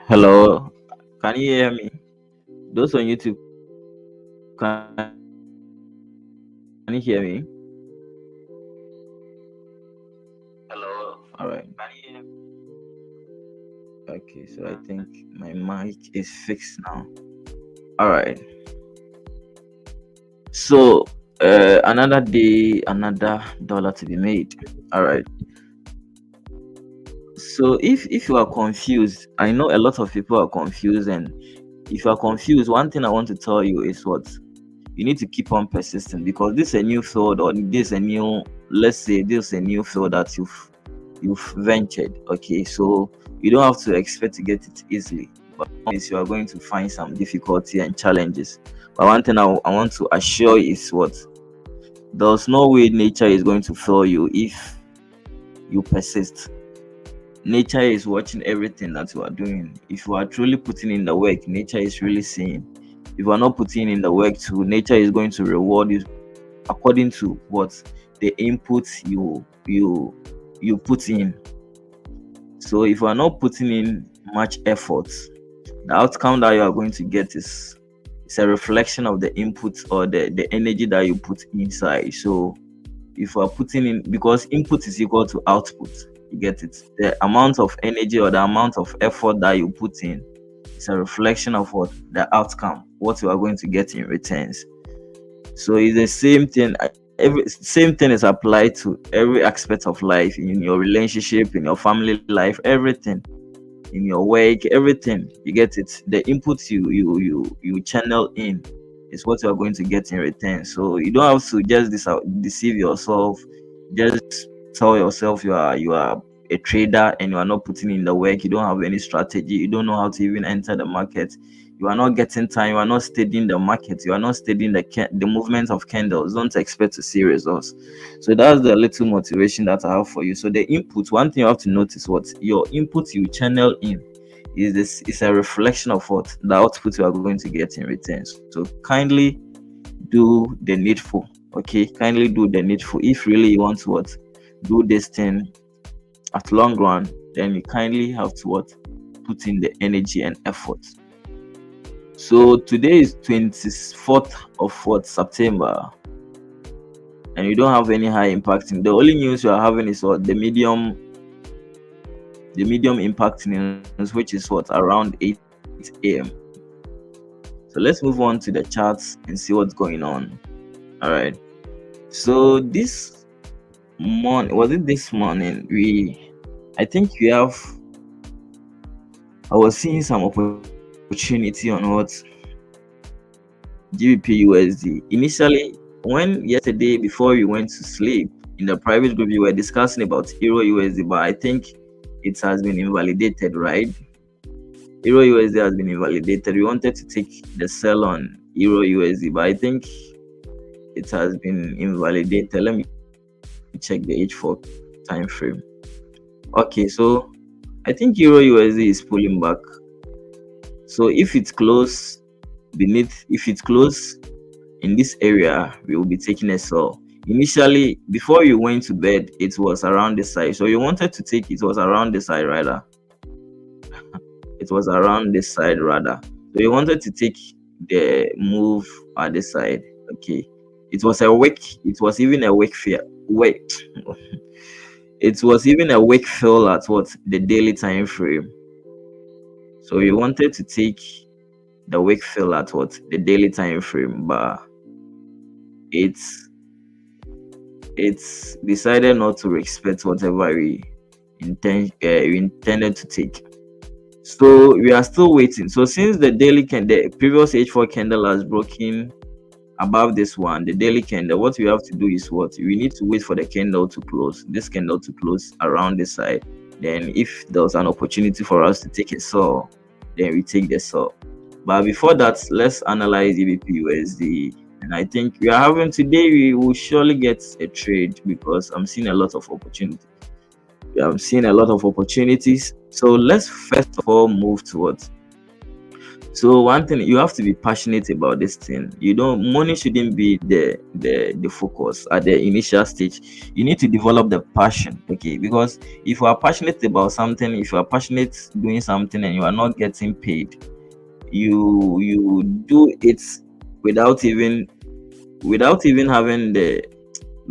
Hello, can you hear me? Those on YouTube, can you hear me? Hello. All right. Can you hear me? Okay, so I think my mic is fixed now. All right. So, another day, another dollar to be made. All right. So if you are confused, I know a lot of people are confused, and if you are confused, one thing I want to tell you is what you need to keep on persisting, because this is a new field, or this is a new, let's say this is a new field that you've ventured. Okay, so you don't have to expect to get it easily, but is you are going to find some difficulty and challenges. But one thing I want to assure you is what there's no way nature is going to fail you if you persist. Nature is watching everything that you are doing. If you are truly putting in the work, nature is really seeing. If you are not putting in the work too, nature is going to reward you according to what the inputs you put in. So if you are not putting in much effort, the outcome that you are going to get is a reflection of the input or the energy that you put inside. So if you are putting in, because input is equal to output, you get it, the amount of energy or the amount of effort that you put in is a reflection of what the outcome, what you are going to get in returns. So it's the same thing. Every same thing is applied to every aspect of life, in your relationship, in your family life, everything, in your work, everything. You get it. The inputs you channel in is what you are going to get in return. So you don't have to just deceive yourself. Just tell yourself you are a trader and you are not putting in the work. You don't have any strategy. You don't know how to even enter the market. You are not getting time. You are not studying the market. You are not studying the movement of candles. Don't expect to see results. So that's the little motivation that I have for you. So the input, one thing you have to notice, what your input you channel in is a reflection of what the output you are going to get in return. So kindly do the needful. Okay, kindly do the needful. If really you want to what do this thing at long run, then you kindly have to what put in the energy and effort. So today is 24th of what September, and you don't have any high impacting. The only news you are having is what the medium impact news, which is what around 8 a.m. So let's move on to the charts and see what's going on. All right. So this morning, I think I was seeing some opportunity on what GBP USD. Initially, when yesterday before we went to sleep in the private group, you were discussing about Euro USD, but I think it has been invalidated, right? Euro USD has been invalidated. We wanted to take the sell on Euro USD, but I think it has been invalidated. Let me check the H4 time frame. Okay, so I think Euro USD is pulling back. So if it's close in this area, we will be taking a sell. Initially, before you went to bed, it was around this side. So you wanted to take it was around this side rather. It was around this side rather. So you wanted to take the move at this side. Okay. It was even a wick fair. Wait. It was even a wick fill at what the daily time frame. So you wanted to take the wick fill at what the daily time frame, but it's decided not to respect whatever we intended to take. So we are still waiting. So since the previous H4 candle has broken above this one, the daily candle, what we have to do is what we need to wait for the candle to close. This candle to close around this side. Then if there's an opportunity for us to take a sell, then we take the sell. But before that, let's analyze EBP USD. And I think we are having today, we will surely get a trade because I'm seeing a lot of opportunity. I'm seeing a lot of opportunities. So let's first of all move towards. So one thing, you have to be passionate about this thing. Money shouldn't be the focus at the initial stage. You need to develop the passion, okay? Because if you are passionate about something, if you are passionate doing something and you are not getting paid, you do it without even having the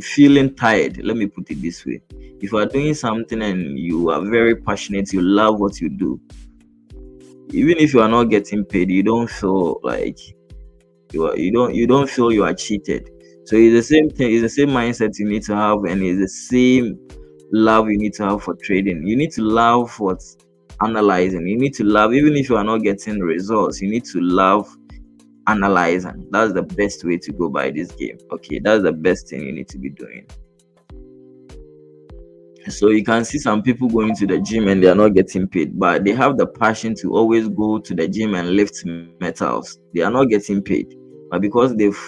feeling tired. Let me put it this way: if you are doing something and you are very passionate, you love what you do, even if you are not getting paid, you don't feel like you don't feel you are cheated. So it's the same thing, it's the same mindset you need to have, and it's the same love you need to have for trading. You need to love what analyzing. You need to love, even if you are not getting results, you need to love analyzing. That's the best way to go by this game. Okay, that's the best thing you need to be doing. So you can see some people going to the gym and they are not getting paid, but they have the passion to always go to the gym and lift metals. They are not getting paid, but because they've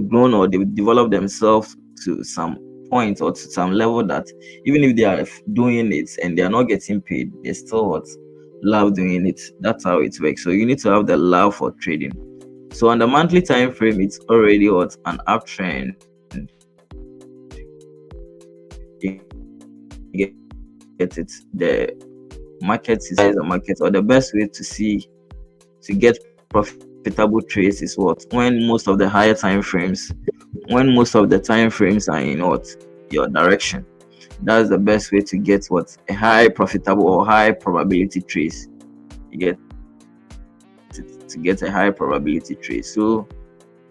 grown or they've developed themselves to some point or to some level that even if they are doing it and they are not getting paid, they still what love doing it. That's how it works. So you need to have the love for trading. So on the monthly time frame, it's already what an uptrend. Get it, the market is the market, or the best way to see to get profitable trades is what when most of the higher time frames, when most of the time frames are in what your direction. That's the best way to get what a high profitable or high probability trades. You get to get a high probability trade. So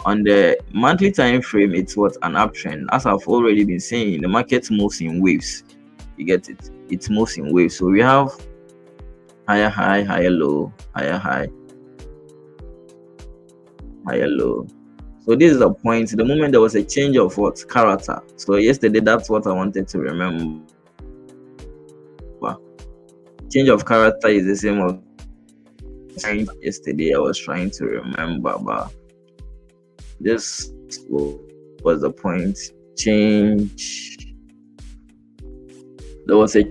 on the monthly time frame, it's what an uptrend. As I've already been saying, the market moves in waves. You get it? It moves in waves. So we have higher high, higher low, higher high, higher low. So this is the point. The moment there was a change of what character. So yesterday, that's what I wanted to remember. Change of character is the same of yesterday. I was trying to remember, but this was the point. Change. There was a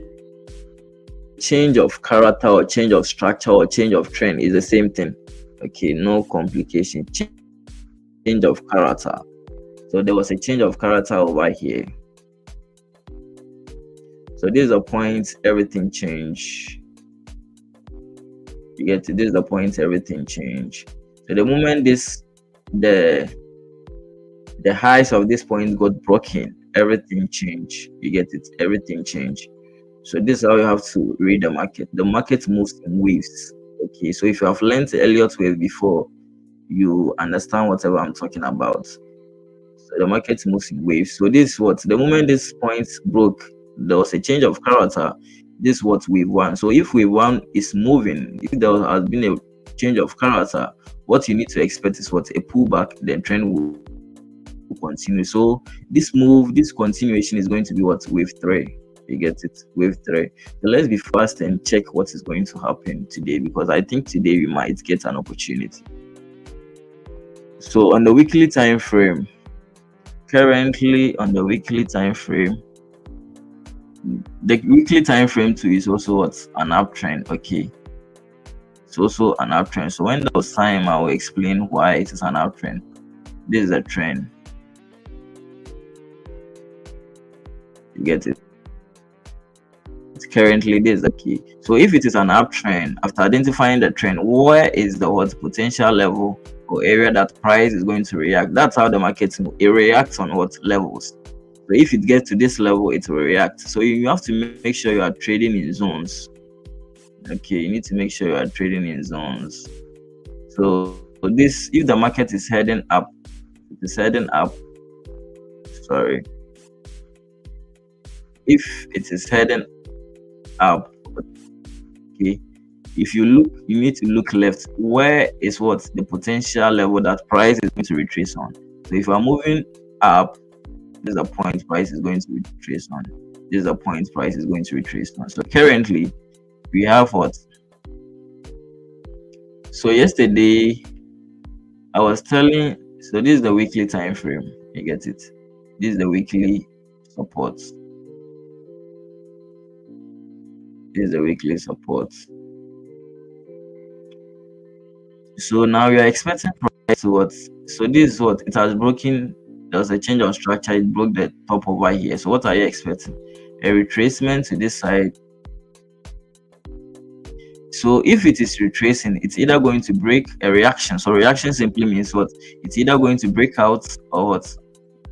change of character or change of structure or change of trend is the same thing. Okay, no complication. Change of character. So there was a change of character over here. So this is the point, everything changed. You get it? This is the point, everything changed. So the moment the highs of this point got broken, everything changed. You get it? Everything changed. So this is how you have to read the market. The market moves in waves. Okay, so if you have learned the Elliott wave before, you understand whatever I'm talking about. So the market moves in waves. So this is what the moment this point broke, there was a change of character. This is what wave one. So if wave one is moving, if there has been a change of character, what you need to expect is what a pullback, the trend will continue. So this move, this continuation is going to be what wave three. You get it? Wave three. So let's be fast and check what is going to happen today, because I think today we might get an opportunity. So on the weekly time frame, currently on the weekly time frame, the weekly time frame too is also what an uptrend. Okay, it's also an uptrend. So when there's time, I will explain why it is an uptrend. This is a trend. You get it? Currently, this is the key. So if it is an uptrend, after identifying the trend, where is the what potential level or area that price is going to react? That's how the market it reacts on what levels. So if it gets to this level, it will react. So you have to make sure you are trading in zones. Okay, you need to make sure you are trading in zones. So this, if the market is heading up, it is heading up. Sorry. If it is heading up, okay, if you look, you need to look left. Where is what the potential level that price is going to retrace on? So if you are moving up, this is a point price is going to retrace on. This is a point price is going to retrace on. So currently we have what? So yesterday I was telling, so this is the weekly time frame. You get it? This is the weekly support. This is the weekly support. So now we are expecting price to what? So this is what it has broken. There was a change of structure. It broke the top over here. So what are you expecting? A retracement to this side. So if it is retracing, it's either going to break a reaction. So reaction simply means what? It's either going to break out or what?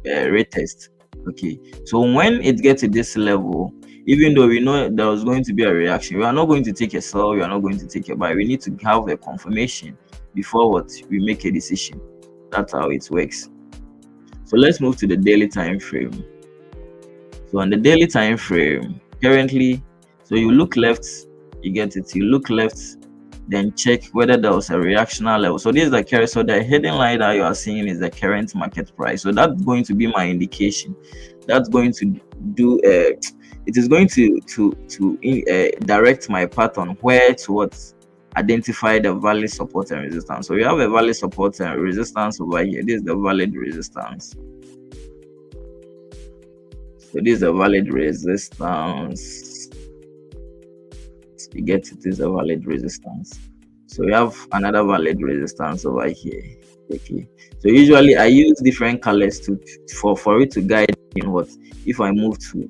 Retest. Okay. So when it gets to this level, even though we know there was going to be a reaction, we are not going to take a sell, we are not going to take a buy. We need to have a confirmation before what we make a decision. That's how it works. So let's move to the daily time frame. So on the daily time frame, currently, so you look left, you get it. You look left, then check whether there was a reactional level. So this is the current. So the hidden line that you are seeing is the current market price. So that's going to be my indication. That's going to do. It is going to direct my path on where to what identify the valid support and resistance. So we have a valid support and resistance over here. This is the valid resistance. So this is a valid resistance. You get it, is a valid resistance. So we have another valid resistance over here. Okay. So usually I use different colors for it to guide in what if I move to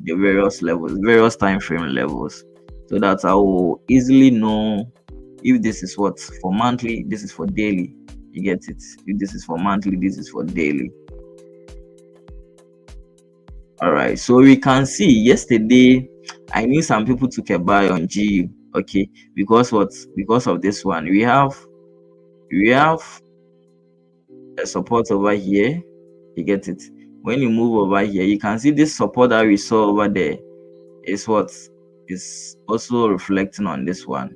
the various levels, various time frame levels, so that I will easily know if this is what for monthly, this is for daily. You get it? If this is for monthly, this is for daily. All right, so we can see yesterday I knew some people took a buy on GU. Okay, because what? Because of this one, we have a support over here. You get it? When you move over here, you can see this support that we saw over there is what is also reflecting on this one.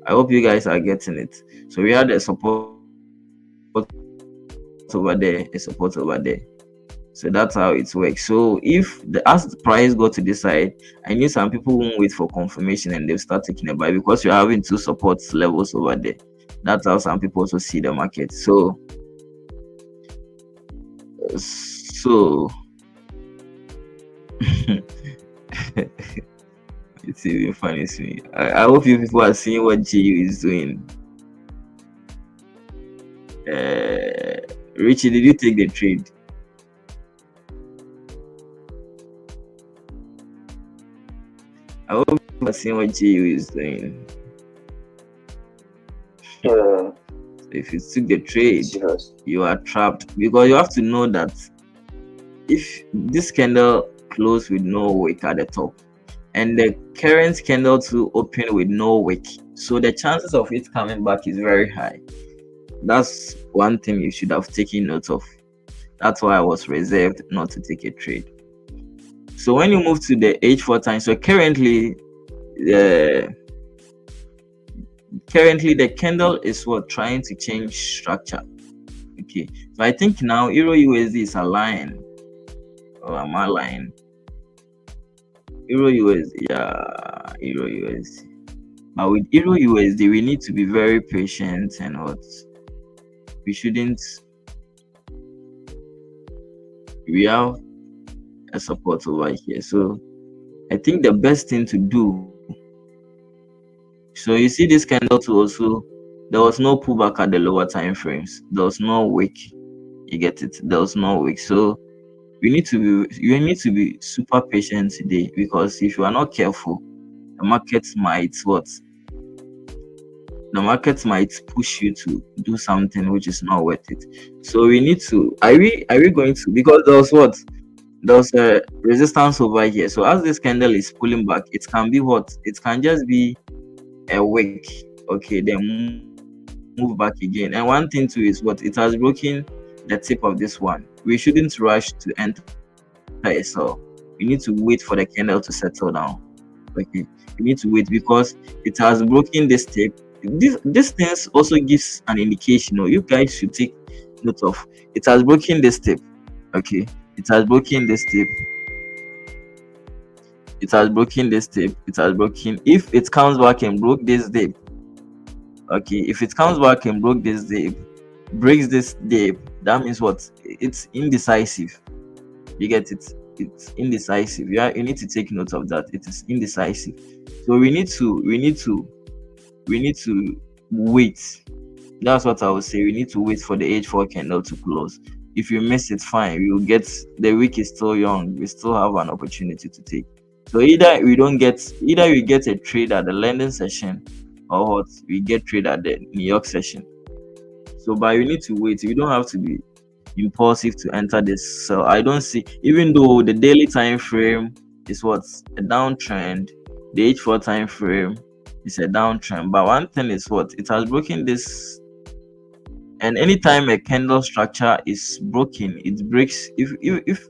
I hope you guys are getting it. So we had a support over there, a support over there. So that's how it works. So if as the price go to this side, I knew some people won't wait for confirmation and they'll start taking a buy because you're having two support levels over there. That's how some people also see the market. So it's even funny to me. I hope you people are seeing what GU is doing. Richie, did you take the trade? I hope you are seeing what GU is doing. If you took the trade, you are trapped because you have to know that if this candle closed with no wick at the top and the current candle to open with no wick, so the chances of it coming back is very high. That's one thing you should have taken note of. That's why I was reserved not to take a trade. So when you move to the H4 time, so currently the candle is what trying to change structure. Okay, so I think now Euro USD is aligned. Or am I lying? Euro USD, yeah, Euro USD. But with Euro USD, we need to be very patient and what we shouldn't. We have a support over here, so I think the best thing to do. So you see this candle too also, there was no pullback at the lower time frames. There was no wick. You get it? There was no wick. So you need to be super patient today because if you are not careful, the market might push you to do something which is not worth it. So we need to are we going to, because there was a resistance over here. So as this candle is pulling back, it can be it can just be a wick. Okay, then move back again. And one thing too is it has broken the tip of this one. We shouldn't rush to enter a sell. We need to wait for the candle to settle down. Okay, we need to wait because it has broken this tip. This things also gives an indication. You guys should take note of. It has broken this tip. Okay, it has broken this tip. It has broken this tip. It has broken. If it comes back and broke this dip, okay, if it comes back and broke this dip, breaks this dip, that means it's indecisive. You get it? It's indecisive. Yeah, you need to take note of that. It is indecisive. So we need to wait. That's what I would say. We need to wait for the H4 candle to close. If you miss it, fine. We will get, the week is still young. We still have an opportunity to take. So either we get a trade at the London session, or we get trade at the New York session. So but you need to wait. You don't have to be impulsive to enter this. So I don't see, even though the daily time frame is a downtrend, the H4 time frame is a downtrend. But one thing is it has broken this. And anytime a candle structure is broken, it breaks. If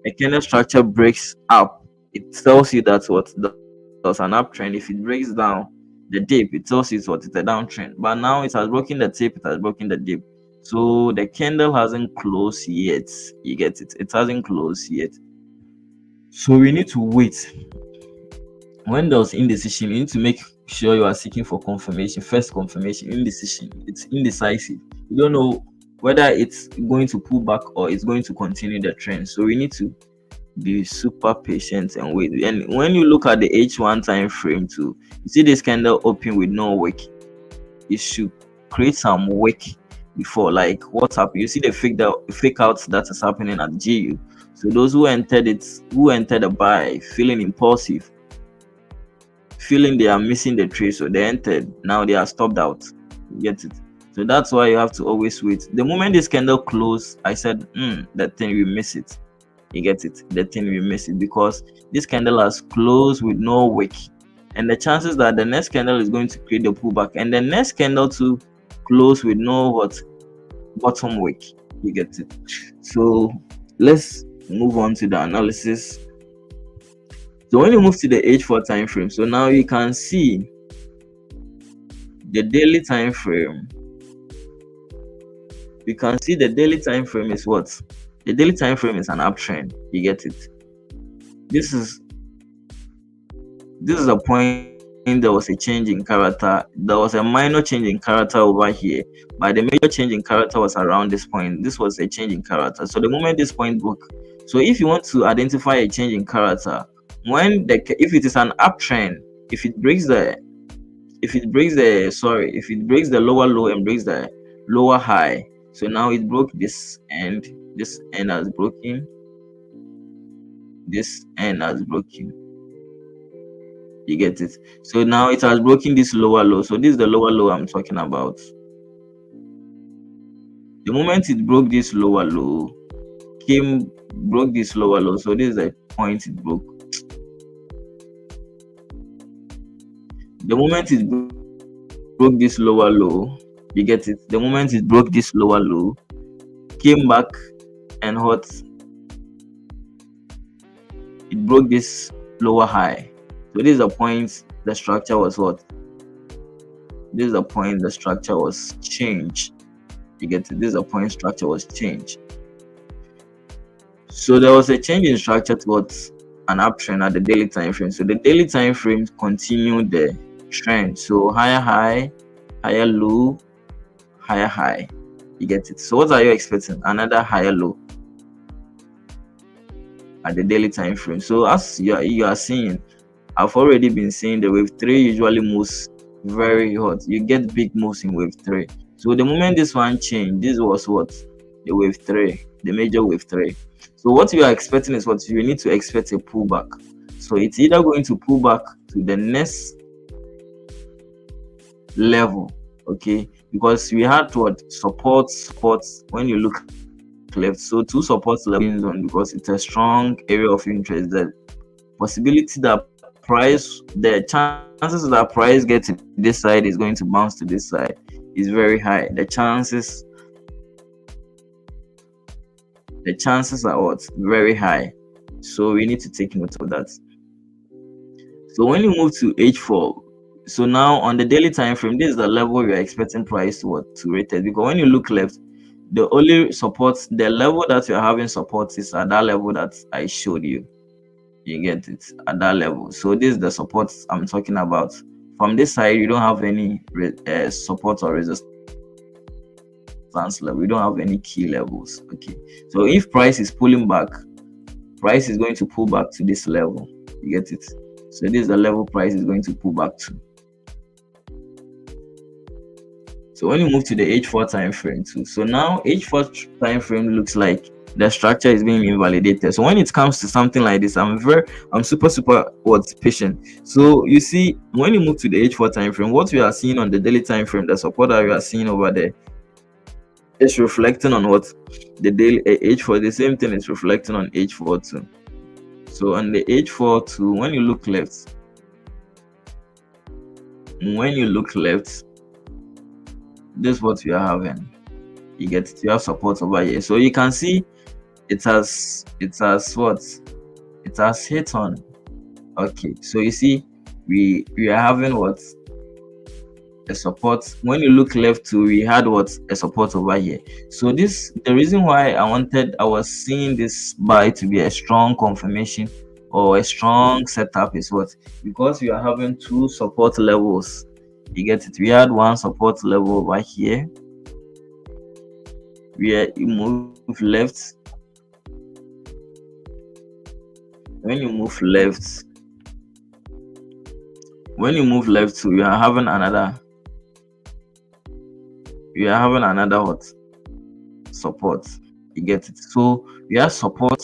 a candle structure breaks up, it tells you that what there's an uptrend. If it breaks down the dip, it tells you what it's a downtrend. But now it has broken the tape, it has broken the dip. So the candle hasn't closed yet. You get it? It hasn't closed yet. So we need to wait. When there's indecision, you need to make sure you are seeking for confirmation. First confirmation, indecision. It's indecisive. You don't know whether it's going to pull back or it's going to continue the trend. So we need to be super patient and wait. And when you look at the H1 time frame too, you see this candle open with no wick. It should create some wick before, like what's happening. You see the fake out that is happening at GU. So those who entered the buy feeling impulsive, feeling they are missing the trade, so they entered. Now they are stopped out. You get it? So that's why you have to always wait. The moment this candle closed, I said, that thing we miss it. You get it? The thing we miss it because this candle has closed with no wick, and the chances that the next candle is going to create the pullback, and the next candle to close with no bottom wick. You get it? So let's move on to the analysis. So when you move to the H4 time frame, so now you can see the daily time frame. You can see the daily time frame is what? The daily time frame is an uptrend. You get it? This is a point there was a change in character. There was a minor change in character over here, but the major change in character was around this point. This was a change in character. So the moment this point broke, so if you want to identify a change in character, if it is an uptrend, if it breaks the lower low and breaks the lower high, so now it broke this end has broken, this end has broken. You get it? So now it has broken this lower low. So this is the lower low I'm talking about. The moment it broke this lower low, broke this lower low. So this is the point it broke. The moment it broke this lower low, you get it? The moment it broke this lower low, came back and it broke this lower high. So this is the point the structure was This is the point the structure was changed. You get it? This is the point structure was changed. So there was a change in structure towards an uptrend at the daily time frame. So the daily time frame continued the trend. So higher high, higher low, higher high. You get it? So what are you expecting? Another higher low at the daily time frame. So as you are seeing, I've already been saying the wave 3 usually moves very hot. You get big moves in wave 3. So the moment this one changed, this was the wave 3, the major wave 3. So what you are expecting is what you need to expect, a pullback. So it's either going to pull back to the next level, okay, because we had support when you look left. So two support levels on, because it's a strong area of interest. The possibility that the chances that price gets to this side is going to bounce to this side is very high. The chances are very high. So we need to take note of that. So when you move to H4, so now on the daily time frame, this is the level you're expecting price to rate it. Because when you look left, the only the level that you're having support is at that level that I showed you. You get it? At that level. So this is the support I'm talking about. From this side, you don't have any support or resistance level. We don't have any key levels. Okay. So if price is pulling back, price is going to pull back to this level. You get it? So this is the level price is going to pull back to. So when you move to the H4 time frame too, so now H4 time frame looks like the structure is being invalidated. So when it comes to something like this, I'm super patient. So you see, when you move to the H4 time frame, what we are seeing on the daily time frame, the support that we are seeing over there, is reflecting on the daily H4. The same thing is reflecting on H4 too. So on the H4 too, when you look left, this is what we are having. You get it? You have support over here. So you can see it has what? It has hit on. Okay, so you see, we are having what? A support. When you look left to, we had what? A support over here. So this, the reason why I was seeing this buy to be a strong confirmation or a strong setup is what? Because we are having two support levels. You get it? We had one support level over here where you move left. When you move left, to, you are having another what? Support. You get it? So we have support,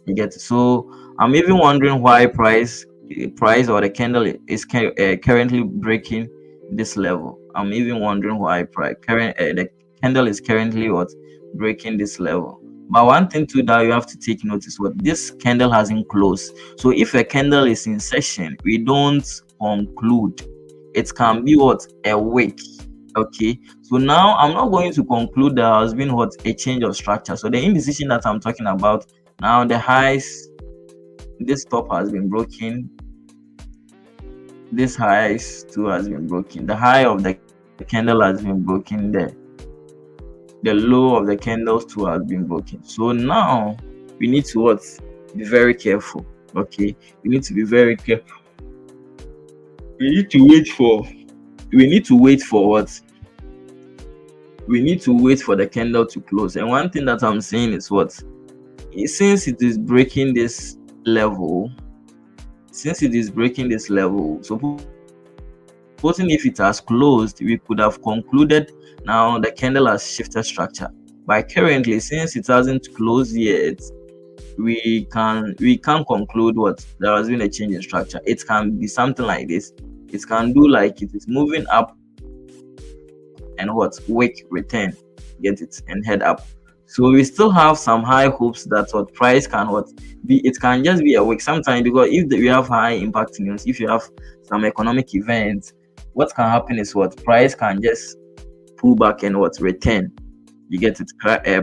you get it? So I'm even wondering why price or the candle is currently breaking this level. I'm even wondering why the candle is currently what? Breaking this level. But one thing too that you have to take notice, what? This candle hasn't closed. So if a candle is in session, we don't conclude. It can be what? A wick. Okay, so now I'm not going to conclude there has been what? A change of structure. So the indecision that I'm talking about now, the highs, this top has been broken, this highs too has been broken, the high of the candle has been broken, the low of the candles too has been broken. So now we need to what? Be very careful. Okay, we need to be very careful. We need to wait for what? We need to wait for the candle to close. And one thing that I'm saying is what? Since it is breaking this level, supposing if it has closed, we could have concluded now the candle has shifted structure. But currently, since it hasn't closed yet, we can conclude what? There has been a change in structure. It can be something like this. It can do like it is moving up and what? Wick return, get it, and head up. So we still have some high hopes that what price can what be. It can just be a wick sometimes, because if we have high impact news, if you have some economic events, what can happen is what? Price can just pull back and what? Return. You get it?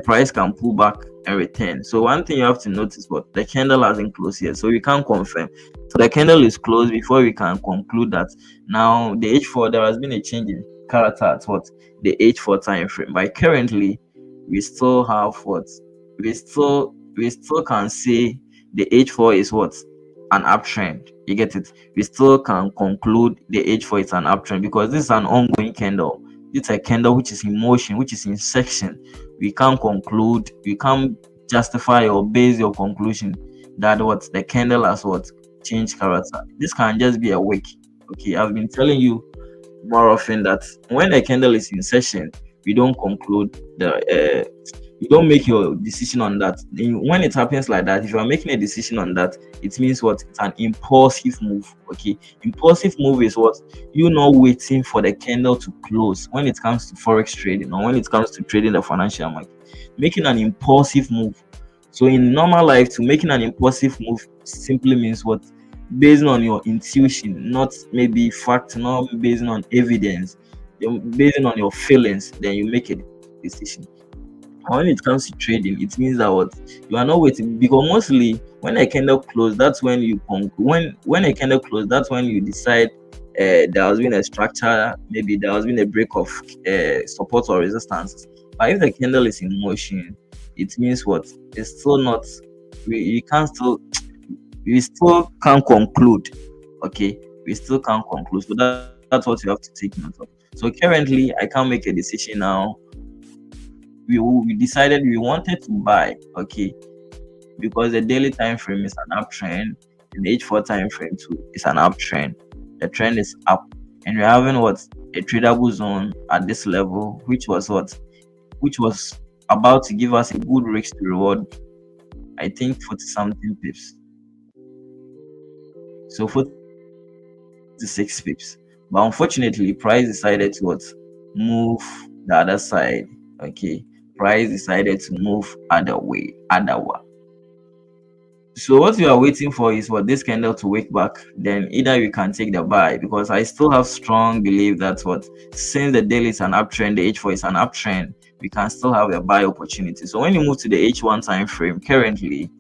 Price can pull back and return. So one thing you have to notice, what? The candle hasn't closed yet, so we can't confirm. So the candle is closed before we can conclude that now the H4, there has been a change in character at what? The H4 time frame. But currently we still have what? We still can say the H4 is what? An uptrend. You get it? We still can conclude the H4 is an uptrend because this is an ongoing candle. It's a candle which is in motion, which is in section. We can't conclude, we can't justify or base your conclusion that what? The candle has what? Changed character. This can just be a wick. Okay, I've been telling you more often that when a candle is in session, we don't conclude you don't make your decision on that. When it happens like that, if you are making a decision on that, it means what? It's an impulsive move. Okay, impulsive move is what? You not waiting for the candle to close. When it comes to forex trading or when it comes to trading the financial market, making an impulsive move. So in normal life, to making an impulsive move simply means what? Based on your intuition, not maybe fact, not based on evidence. You're based on your feelings, then you make a decision. When it comes to trading, it means that what? You are not waiting, because mostly when a candle close, that's when you when a candle close, that's when you decide there has been a structure, maybe there has been a break of support or resistance. But if the candle is in motion, it means what? It's still not. We can still we still can't conclude. Okay, we still can't conclude. So that's what you have to take note of. So currently, I can't make a decision now. We decided we wanted to buy. Okay, because the daily time frame is an uptrend, and the H4 time frame too is an uptrend. The trend is up, and we're having what? A tradable zone at this level, which was what? Which was about to give us a good risk to reward. I think 40 something pips. So 46 pips. But unfortunately, price decided to what? Move the other side. Okay. Price decided to move other way. So what we are waiting for is for this candle to wake back. Then either we can take the buy, because I still have strong belief that what, since the daily is an uptrend, the H4 is an uptrend, we can still have a buy opportunity. So when you move to the H1 time frame, currently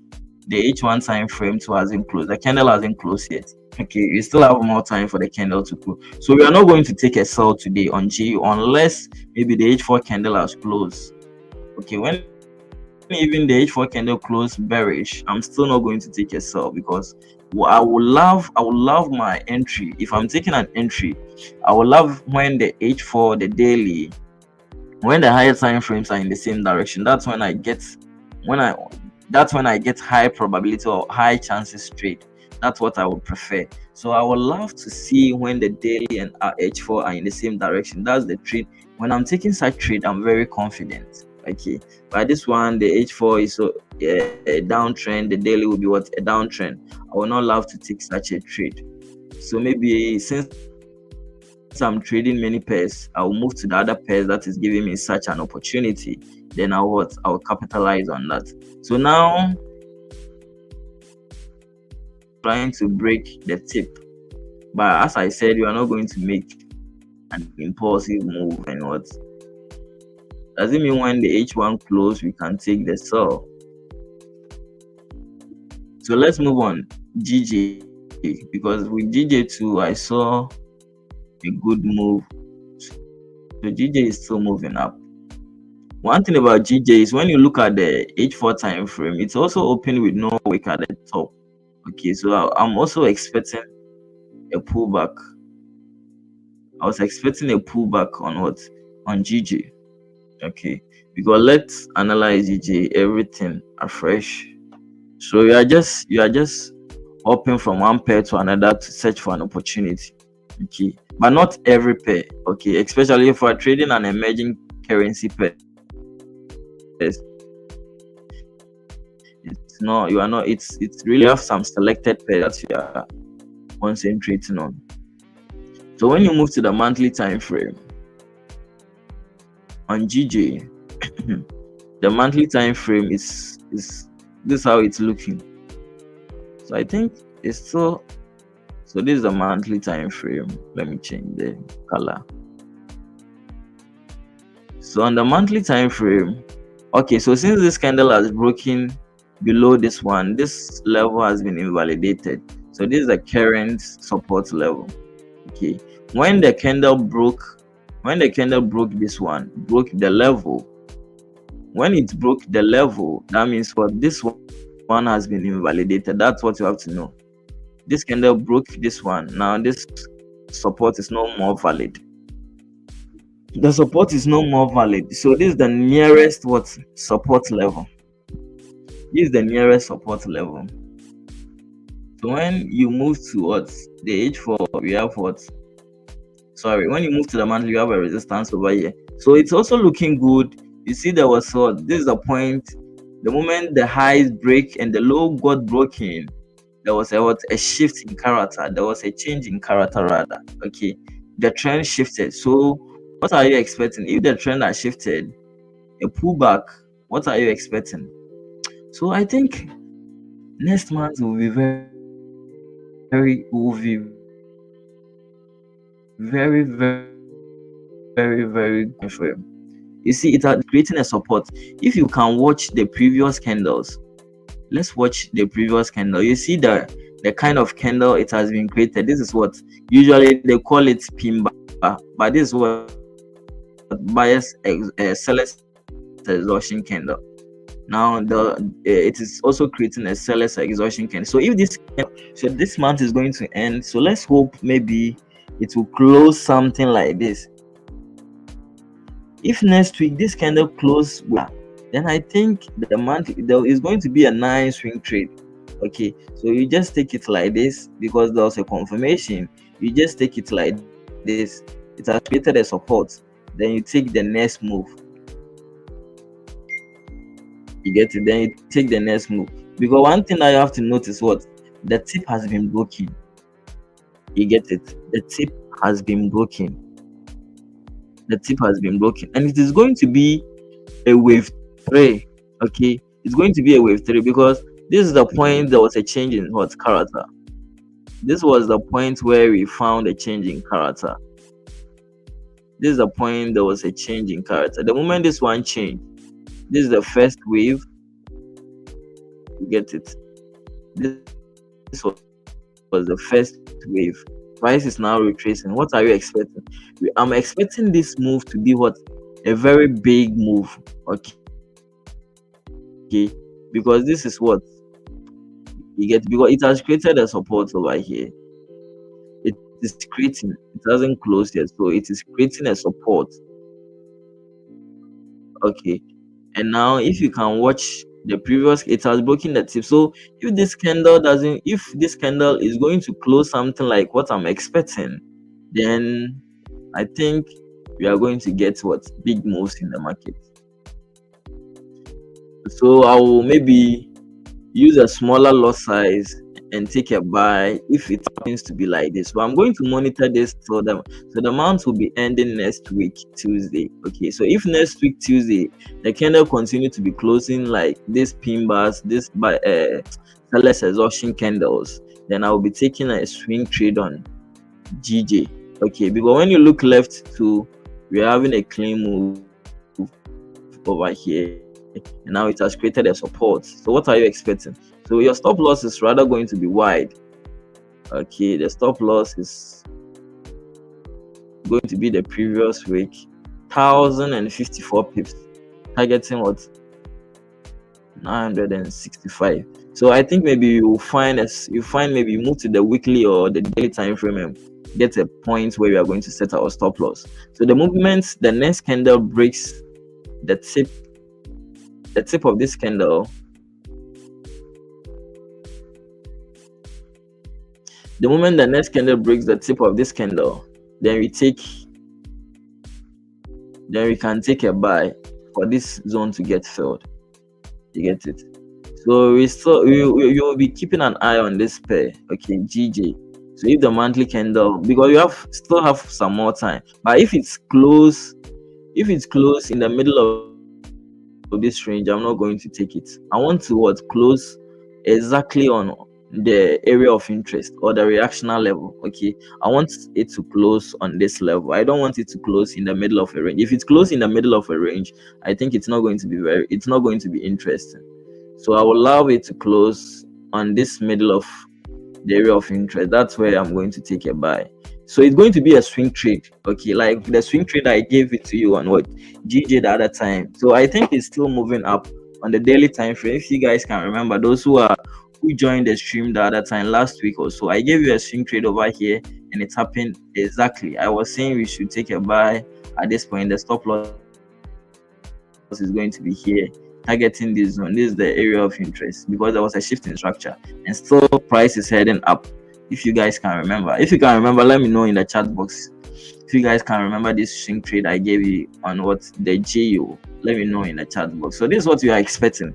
the H1 time frame too hasn't closed. The candle hasn't closed yet. Okay, we still have more time for the candle to close. So we are not going to take a sell today on GU unless maybe the H4 candle has closed. Okay, when even the H4 candle close bearish, I'm still not going to take a sell, because I would love my entry. If I'm taking an entry, I would love when the H4, the daily, when the higher time frames are in the same direction. When I that's when I get high probability or high chances trade. That's what I would prefer. So I would love to see when the daily and H4 are in the same direction. That's the trade. When I'm taking such trade, I'm very confident. Okay, but this one, the H4 is so a downtrend. The daily will be what, a downtrend. I would not love to take such a trade. So maybe since I'm trading many pairs, I will move to the other pairs that is giving me such an opportunity. Then I'll capitalize on that. So now trying to break the tip, but as I said, you are not going to make an impulsive move. And what does it mean? When the H1 close, we can take the sell. So let's move on. GJ, because with GJ2 I saw a good move. So GJ is still moving up. One thing about GJ is when you look at the H4 time frame, it's also open with no wick at the top. Okay, so I'm also expecting a pullback. I was expecting a pullback on what? On GJ. Okay, because let's analyze GJ, everything afresh. So you are just hopping from one pair to another to search for an opportunity. Okay, but not every pair. Okay, especially if we're trading an emerging currency pair. It's not, you are not, it's really have some selected pairs that you are concentrating on. So when you move to the monthly time frame on GJ, the monthly time frame is this how it's looking. So I think it's still, so this is the monthly time frame. Let me change the color. So on the monthly time frame, okay, so since this candle has broken below this one, this level has been invalidated. So this is the current support level. Okay, when the candle broke this one, broke the level. When it broke the level, that means what, this one has been invalidated. That's what you have to know. This candle broke this one. Now this support is no more valid. The support is no more valid. So this is the nearest what, support level. This is the nearest support level. So when you move to what, the H4, we have what, sorry, when you move to the monthly, you have a resistance over here. So it's also looking good. You see, there was what, this is the point. The moment the highs break and the low got broken, there was a shift in character. There was a change in character rather. Okay, the trend shifted. So what are you expecting? If the trend has shifted, a pullback, what are you expecting? So I think next month will be very good for you. You see, it has creating a support. If you can watch the previous candles, let's watch the previous candle. You see the kind of candle it has been created. This is what usually they call it pin bar, but this is what buyers sellers exhaustion candle. Now it is also creating a seller's exhaustion candle. So if this month is going to end, so let's hope maybe it will close something like this. If next week this candle close well, then I think the month there is going to be a nice swing trade. Okay, so you just take it like this because there was a confirmation. You just take it like this. It has created a support. Then you take the next move. You get it? Then you take the next move. Because one thing that you have to notice, what, the tip has been broken. You get it? The tip has been broken. The tip has been broken, and it is going to be a wave 3. Okay, it's going to be a wave 3 because This is the point there was a change in what character. This was the point where we found a change in character. This is the point there was a change in character. The moment this one changed, this is the first wave. You get it? This was the first wave. Price is now retracing. What are you expecting? I'm expecting this move to be what? A very big move. Okay. Because this is what you get, because it has created a support over here. It is creating, it hasn't closed yet, so it is creating a support. Okay. And now if you can watch the previous, it has broken the tip. So if this candle is going to close something like what I'm expecting, then I think we are going to get what? Big moves in the market. So I will maybe use a smaller lot size and take a buy if it happens to be like this. So I'm going to monitor this till the amount will be ending next week Tuesday. Okay, so if next week Tuesday the candle continue to be closing like this pin bars, this by sellers exhaustion candles, then I will be taking a swing trade on GJ. Okay, because when you look left to, we're having a clean move over here, and now it has created a support. So what are you expecting? So your stop loss is rather going to be wide. Okay, the stop loss is going to be the previous week, 1054 pips, targeting what? 965. So I think maybe you maybe you move to the weekly or the daily time frame and get a point where we are going to set our stop loss. So the movement, the next candle breaks the tip of this candle. The moment the next candle breaks the tip of this candle, then we can take a buy for this zone to get filled. You get it? So you will be keeping an eye on this pair, okay, GJ. So if the monthly candle, because you still have some more time, but if it's close in the middle of this range, I'm not going to take it. I want to close exactly on the area of interest or the reactional level. Okay, I want it to close on this level. I don't want it to close in the middle of a range. If it's close in the middle of a range, I think it's not going to be interesting. So I will allow it to close on this middle of the area of interest. That's where I'm going to take a buy. So it's going to be a swing trade, okay, like the swing trade I gave it to you on what GJ the other time. So I think it's still moving up on the daily time frame. If you guys can remember, those who joined the stream the other time last week or so, I gave you a swing trade over here, and it happened exactly. I was saying we should take a buy at this point. The stop loss is going to be here, targeting this zone. This is the area of interest because there was a shift in structure, and still price is heading up. If you guys can remember, let me know in the chat box. If you guys can remember this swing trade I gave you on what the GU, let me know in the chat box. So this is what we are expecting.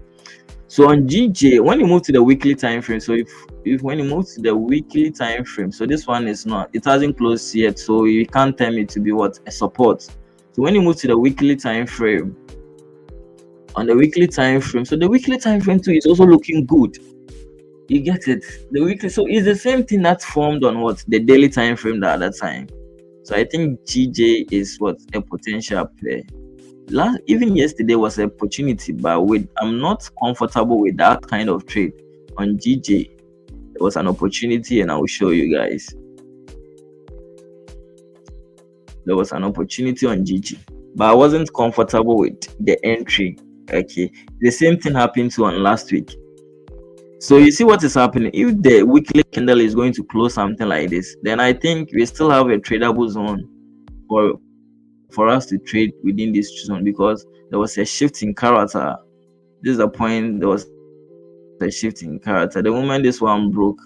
So on GJ, when you move to the weekly time frame, so if when you move to the weekly time frame, so this one is not, it hasn't closed yet, so you can't tell me to be what a support. So when you move to the weekly time frame, on the weekly time frame, so the weekly time frame too is also looking good. You get it? The weekly, so it's the same thing that formed on what the daily time frame the other time. So I think GJ is what a potential play. Even yesterday was an opportunity, but I'm not comfortable with that kind of trade on GJ. It was an opportunity, and I will show you guys. There was an opportunity on GG, but I wasn't comfortable with the entry. Okay, the same thing happened to on last week. So you see what is happening. If the weekly candle is going to close something like this, then I think we still have a tradable zone for us to trade within this zone, because there was a shift in character. This is the point. There was a shift in character. The moment this one broke,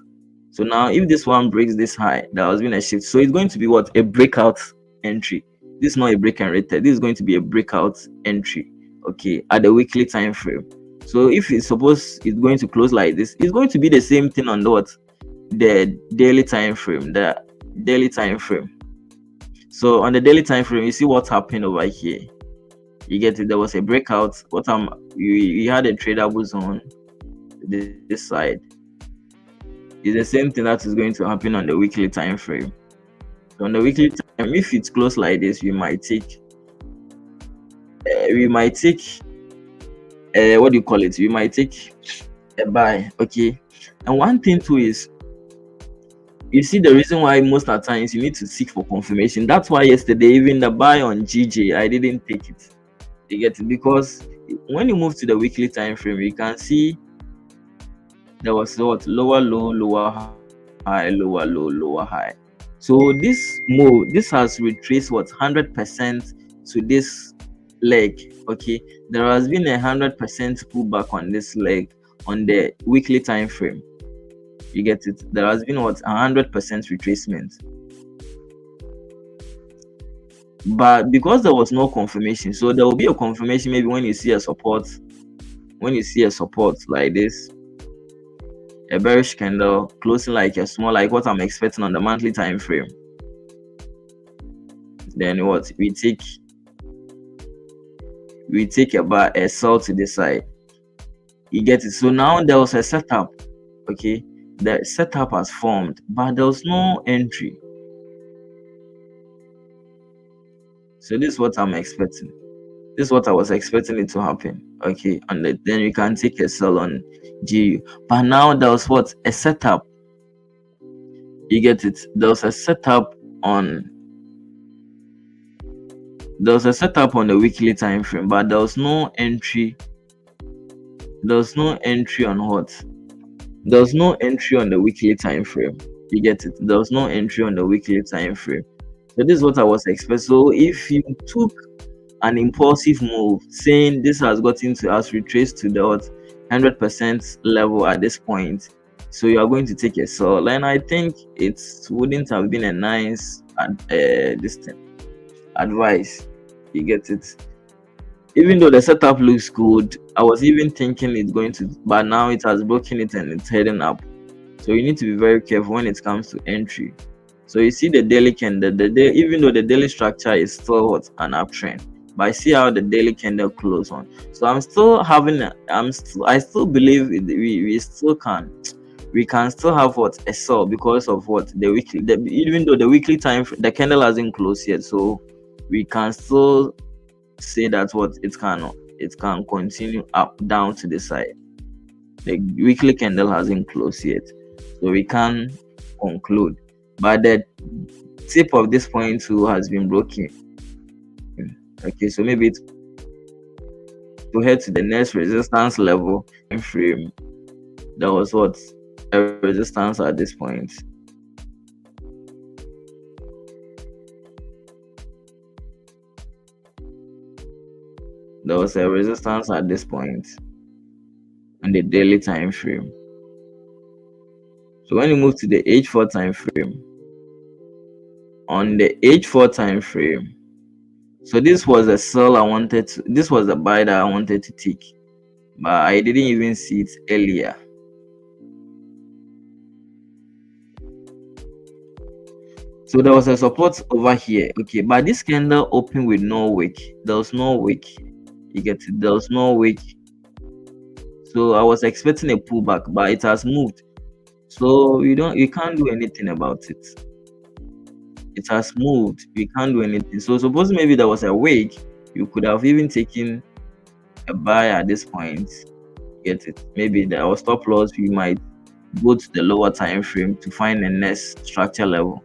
so now if this one breaks this high, there has been a shift. So it's going to be what a breakout entry. This is not a break and retest. This is going to be a breakout entry. Okay, at the weekly time frame. So if it's supposed it's going to close like this, it's going to be the same thing on the daily time frame. The daily time frame. So on the daily time frame, you see what's happening over here. You get it. There was a breakout. We had a tradable zone. this side, is the same thing that is going to happen on the weekly time frame. So on the weekly time, if it's close like this, we might take what do you call it? We might take a buy, okay. And one thing too is, you see, the reason why most of the times you need to seek for confirmation. That's why yesterday, even the buy on GJ, I didn't take it. You get it? Because when you move to the weekly time frame, you can see there was what, lower low, lower high, lower low, lower high. So this has retraced what, 100% to this leg. Okay, there has been 100% pullback on this leg on the weekly time frame. You get it? There has been what, 100% retracement. But because there was no confirmation, so there will be a confirmation maybe when you see a support, like this, a bearish candle closing like a small, like what I'm expecting on the monthly time frame. Then what, we take a sell to this side. You get it? So now there was a setup. Okay, the setup has formed, but there was no entry. So this is what I'm expecting. This is what I was expecting it to happen. Okay, and then you can take a sell on GU. But now there was what, a setup. You get it? There was a setup on the weekly time frame, but there was no entry. There was no entry on what? There was no entry on the weekly time frame. You get it? There was no entry on the weekly time frame. So this is what I was expecting. So if you took an impulsive move, saying this has gotten to us retraced to the 100% level at this point, so you are going to take a sell, and I think it wouldn't have been a nice advice. You get it? Even though the setup looks good, I was even thinking it's going to, but now it has broken it and it's heading up. So you need to be very careful when it comes to entry. So you see the daily candle, even though the daily structure is still an uptrend, but I see how the daily candle close on. So I still believe we can still have a sell because of the weekly. Even though the weekly time, the candle hasn't closed yet, so we can still say that it can continue up down to the side. The weekly candle hasn't closed yet, so we can conclude. But the tip of this point too has been broken. Okay, so maybe to head to the next resistance level in frame. There was a resistance at this point. There was a resistance at this point on the daily time frame. So when you move to the H4 time frame, on the H4 time frame, so this was a sell this was a buy that I wanted to take, but I didn't even see it earlier. So there was a support over here. Okay, but this candle opened with no wick. There was no wick. You get it? There was no wick. So I was expecting a pullback, but it has moved. So you can't do anything about it. It has moved. You can't do anything. So suppose maybe there was a wick, you could have even taken a buy at this point. Get it? Maybe there was stop loss. We might go to the lower time frame to find the next structure level,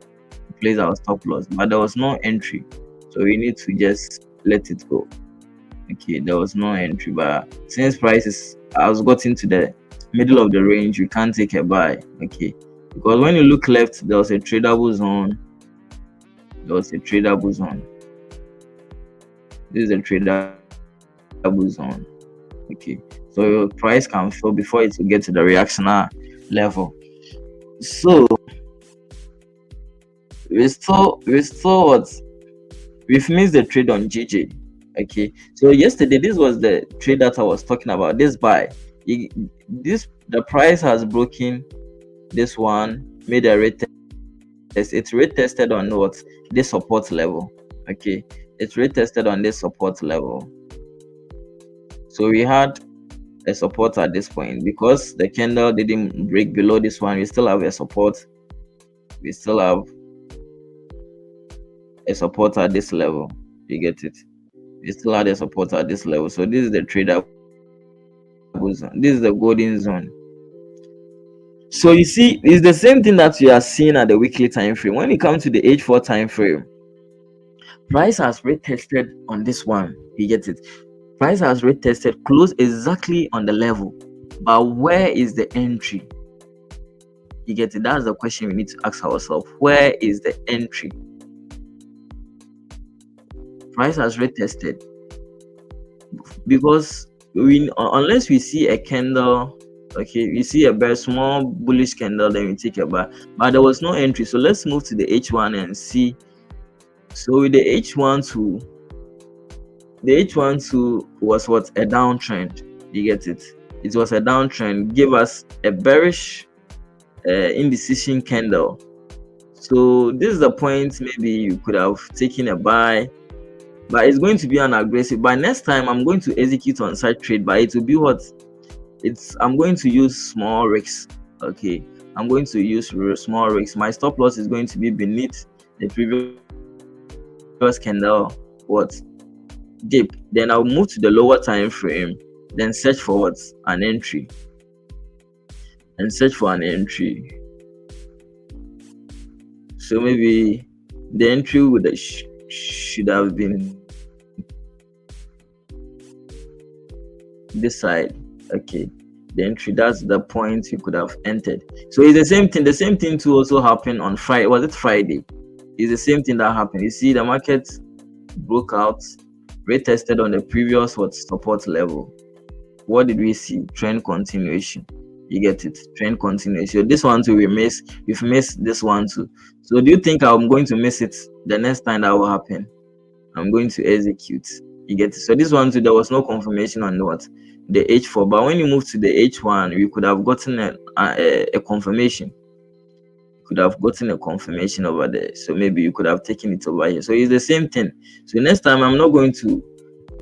place our stop loss, but there was no entry, so we need to just let it go. Okay, there was no entry, but since prices has gotten to the middle of the range, you can't take a buy. Okay, because when you look left, there was a tradable zone. This is a tradable zone. Okay, so your price can fall before it will get to the reactionary level. So we've missed the trade on GJ. Okay, so yesterday this was the trade that I was talking about. This buy, the price has broken this one, made a retest. It's retested on this support level. Okay, it's retested on this support level. So we had a support at this point because the candle didn't break below this one. We still have a support. We still have a support at this level. You get it? We still have a support at this level. So this is the tradable zone. This is the golden zone. So you see, it's the same thing that you are seeing at the weekly time frame. When it comes to the H4 time frame, price has retested on this one. You get it? Price has retested, close exactly on the level. But where is the entry? You get it? That's the question we need to ask ourselves. Where is the entry? Price has retested because unless we see a candle, okay, we see a very small bullish candle, then we take a buy. But there was no entry, so let's move to the H1 and see. So with the H12, was what? A downtrend. You get it? It was a downtrend. Give us a bearish indecision candle. So this is the point. Maybe you could have taken a buy, but it's going to be an aggressive. By next time, I'm going to execute on side trade, but it will be what? I'm going to use small risks. Okay, I'm going to use small risks. My stop loss is going to be beneath the previous candle what dip. Then I'll move to the lower time frame, then search for what? An entry. And search for an entry. So maybe the entry would should have been this side. Okay, the entry, that's the point you could have entered. So it's the same thing. The same thing to also happen on Friday. Was it Friday? It's the same thing that happened. You see, the market broke out, retested on the previous support level. What did we see? Trend continuation. You get it? Trend continuation. So this one too, we've missed this one too. So do you think I'm going to miss it the next time that will happen? I'm going to execute. You get it? So this one too, there was no confirmation on what? The H4. But when you move to the H1, we could have gotten a confirmation. Could have gotten a confirmation over there. So maybe you could have taken it over here. So it's the same thing. So next time I'm not going to,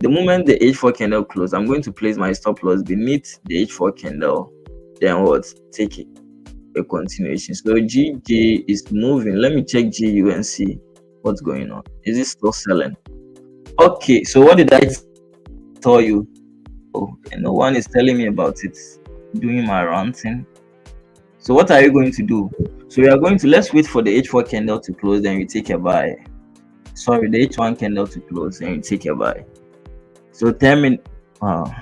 the moment the H4 candle close, I'm going to place my stop loss beneath the H4 candle. Then what? Take it. A continuation. So GG is moving. Let me check GU and see what's going on. Is it still selling? Okay, so what did I tell you? Oh, no one is telling me about it. Doing my ranting. So what are you going to do? So we are going to, let's wait for the H4 candle to close, then we take a buy. Sorry, the H1 candle to close, then we take a buy. So 10 minutes. Wow.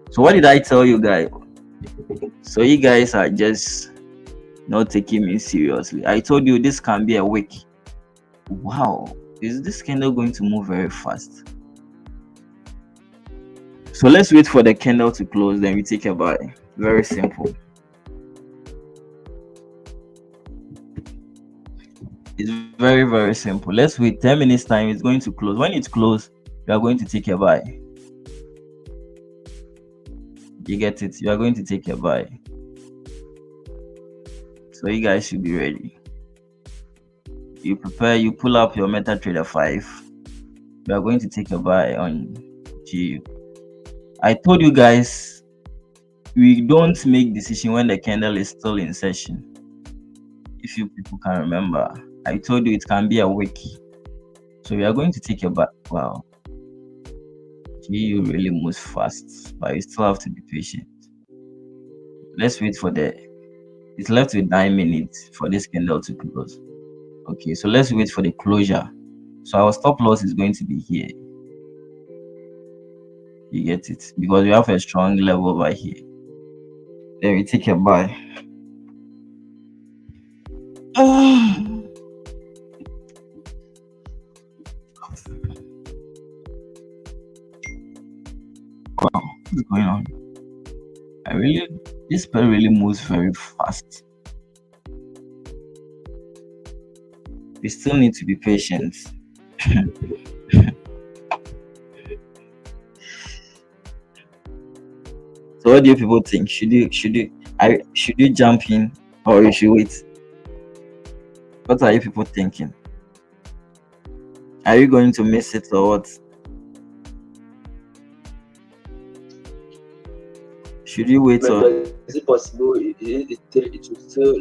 So what did I tell you guys? So you guys are just not taking me seriously. I told you this can be a week. Wow, is this candle going to move very fast? So let's wait for the candle to close, then we take a buy. Very simple. It's very, very simple. Let's wait 10 minutes time. It's going to close. When it's closed, you are going to take a buy. You get it? You are going to take a buy. So you guys should be ready. You prepare, you pull up your MetaTrader 5. You are going to take a buy on GU. I told you guys, we don't make decision when the candle is still in session. If you people can remember, I told you it can be a week. So we are going to take a buy. Wow. GU really moves fast, but you still have to be patient. Let's wait for it's left with 9 minutes for this candle to close. Okay, so let's wait for the closure. So our stop loss is going to be here. You get it? Because we have a strong level over here. Then we take a buy. Wow, what's going on? This pair really moves very fast. We still need to be patient. So what do you people think? Should you jump in or you should wait? What are you people thinking? Are you going to miss it or what? Should you wait But or is it possible it will still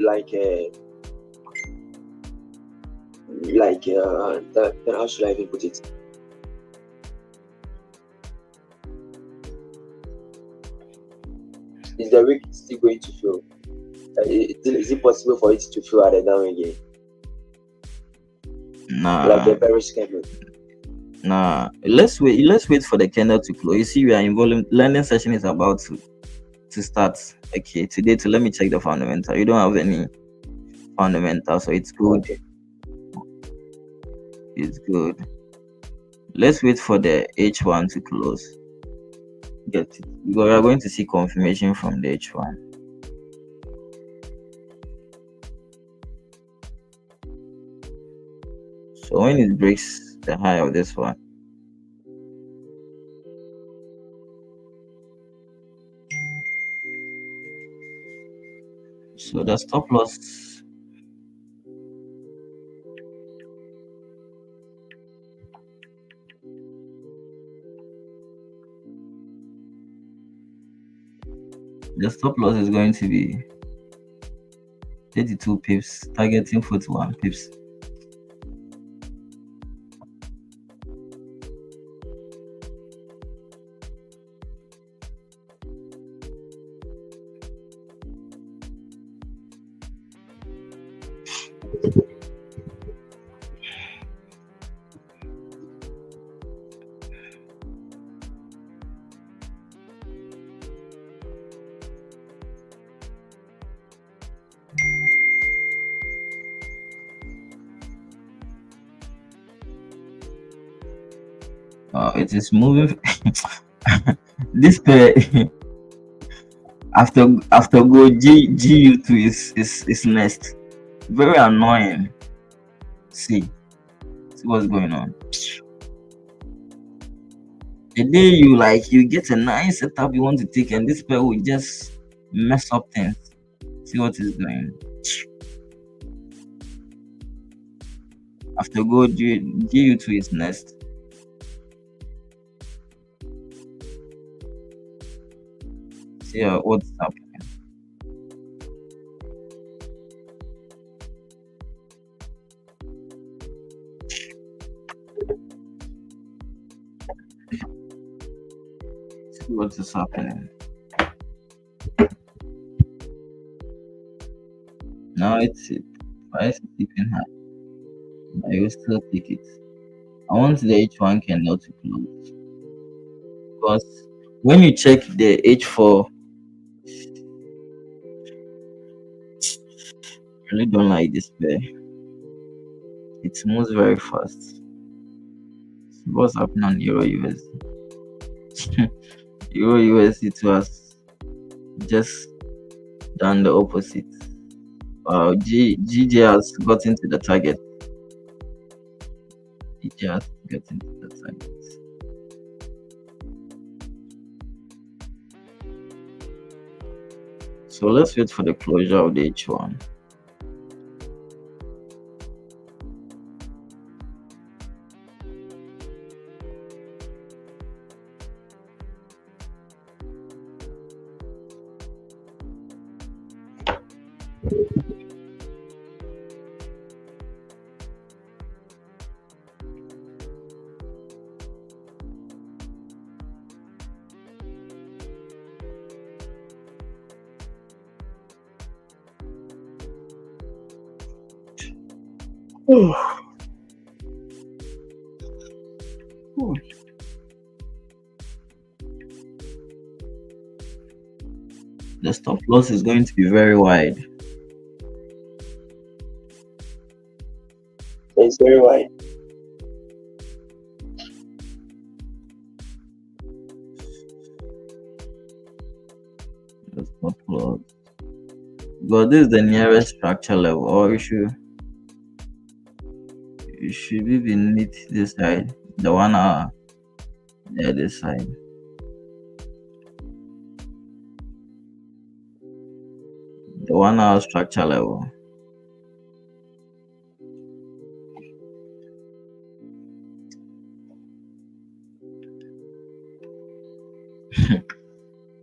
that how should I even put it? Is the week still going to fail? Is it possible for it to fail at the down again? Like nah? the Paris candle? Nah, let's wait for the candle to close. You see, we are involved. Learning session is about to start. Okay, today to let me check the fundamental. You don't have any fundamental, so it's good. Okay. It's good. Let's wait for the H1 to close. Get it? Because we are going to see confirmation from the H1. So when it breaks the high of this one, so the stop loss. The stop loss is going to be 32 pips, targeting 41 pips. It is moving. This pair after go GU2 is next. Very annoying. See what's going on. The day you get a nice setup you want to take, and this pair will just mess up things. See what is doing. After go GU2 is next. See what's happening. See what is happening. Now it's it. Price is keeping high. I will still take it. I want the H1 candle to close. Because when you check the H4, I really don't like this pair. It moves very fast. See what's happening on Euro USD? Euro USD has just done the opposite. GJ has gotten to the target. GJ has gotten to the target. So let's wait for the closure of the H1. The stop loss is going to be very wide. It's very wide. The stop loss. Because this is the nearest structure level, or you should be beneath this side, the 1 hour, the other side. The 1 hour structure level.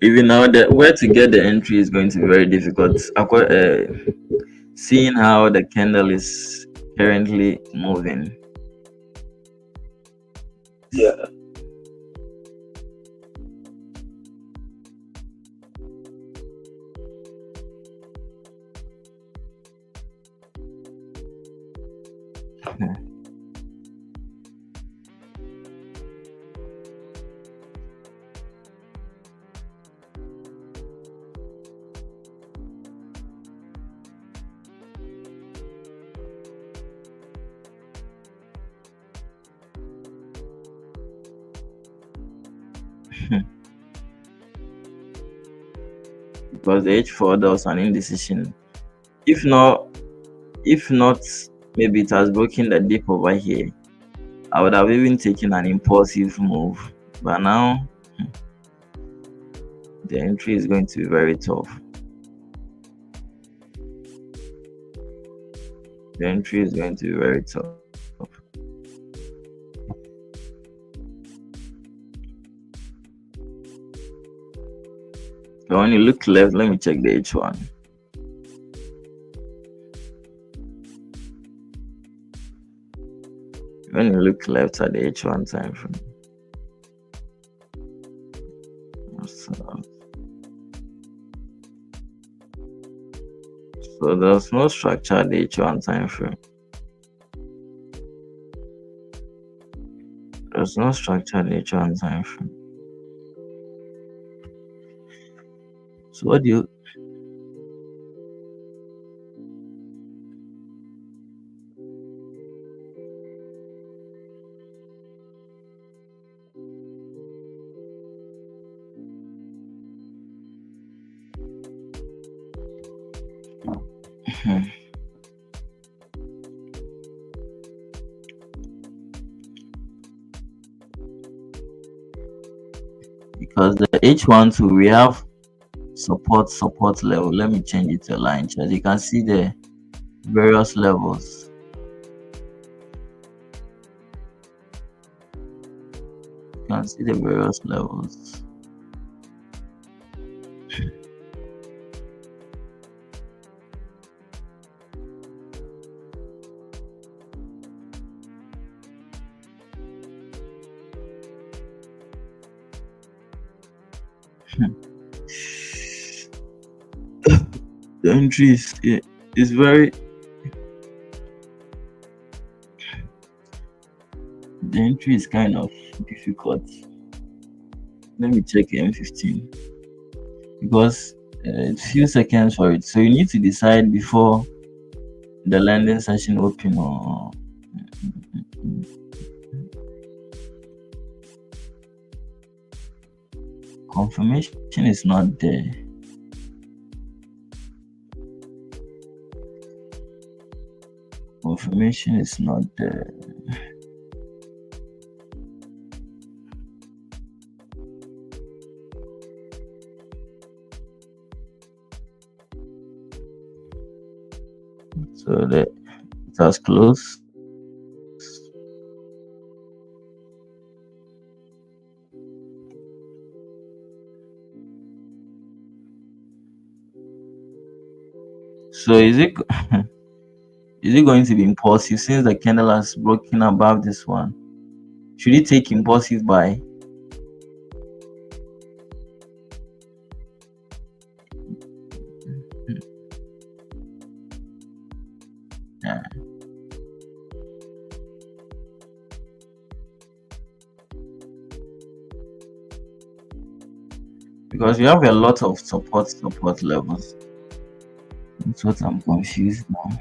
Even now, where to get the entry is going to be very difficult. Seeing how the candle is currently moving. Yeah. Because the H4 there was an indecision. If not, if not, maybe it has broken the dip over here. I would have even taken an impulsive move. But now the entry is going to be very tough. The entry is going to be very tough. So when you look left, let me check the H1. When you look left at the H1 time frame, so there's no structure at the H1 time frame. There's no structure at the H1 time frame. So what do you? Because the H1 we have support level. Let me change it to a line chart. You can see the various levels. You can see the various levels. The entry is very. The entry is kind of difficult. Let me check M15 because it's few seconds for it. So you need to decide before the landing session open or confirmation is not there. Confirmation is not there. So it has closed. So is it is it going to be impulsive since the candle has broken above this one? Should it take impulsive buy? Yeah. Because you have a lot of support levels. That's what I'm confused now.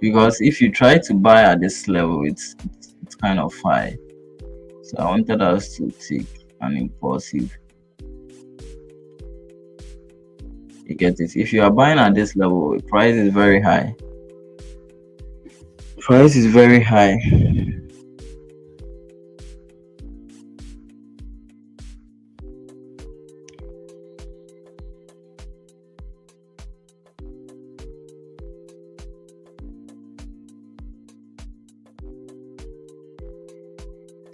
Because if you try to buy at this level, it's kind of high. So I wanted us to take an impulsive. get it. If you are buying at this level, price is very high. Price is very high.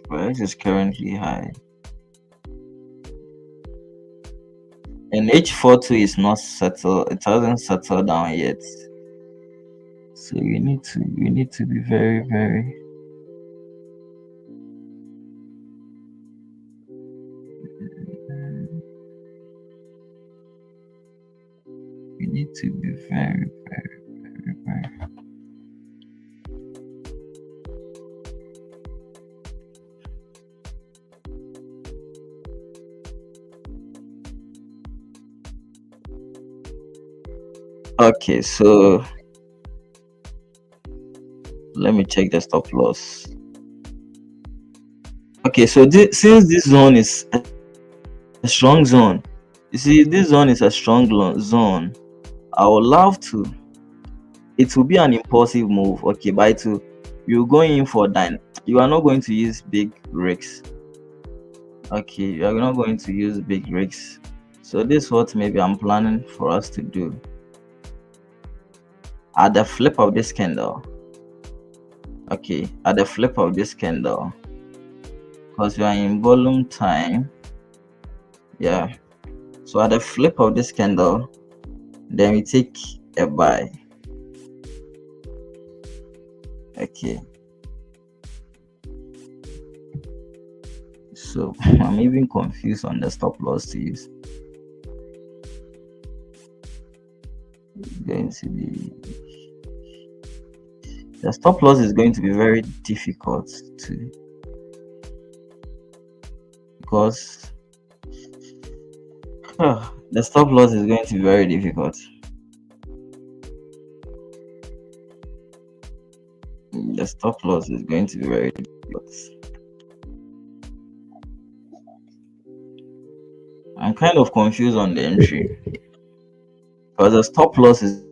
Price is currently high. And H42 is not settled. It hasn't settled down yet. So we need to be very, very we need to be very, very, very, very okay, so let me check the stop loss. Okay, so since this zone is a strong zone, you see, this zone is a strong zone. I would love to. It will be an impulsive move, okay, but you're going in for dine. You are not going to use big risks. Okay, you are not going to use big risks. So this is what maybe I'm planning for us to do. At the flip of this candle. Okay, at the flip of this candle, because we are in volume time. Yeah, so at the flip of this candle, then we take a buy. Okay, so I'm even confused on the stop loss to use. Going to be the stop loss is going to be very difficult to, because the stop loss is going to be very difficult. The stop loss is going to be very difficult. I'm kind of confused on the entry, because the stop loss is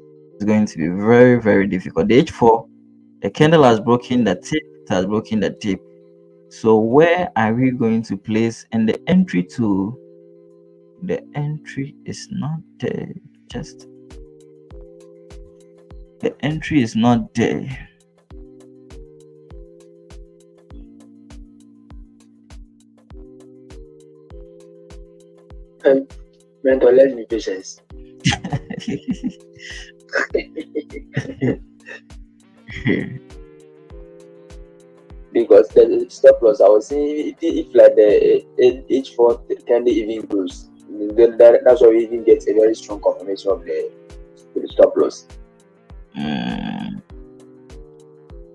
going to be very, very difficult. The H4, the candle has broken the tip, it has broken the tip. So where are we going to place? And the entry is not there. Just the entry is not there. Mentor, let me patience. Because the stop loss, I was saying, if like the H4 candle even goes, then that's why we even get a very strong confirmation of the stop loss.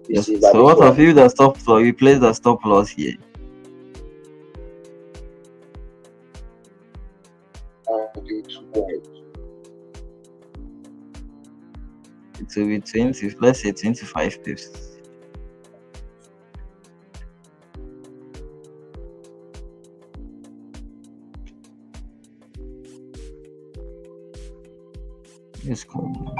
Yes. So what of you the stop loss? We place the stop loss here. It will be 20, let's say 25 pips. It's cool.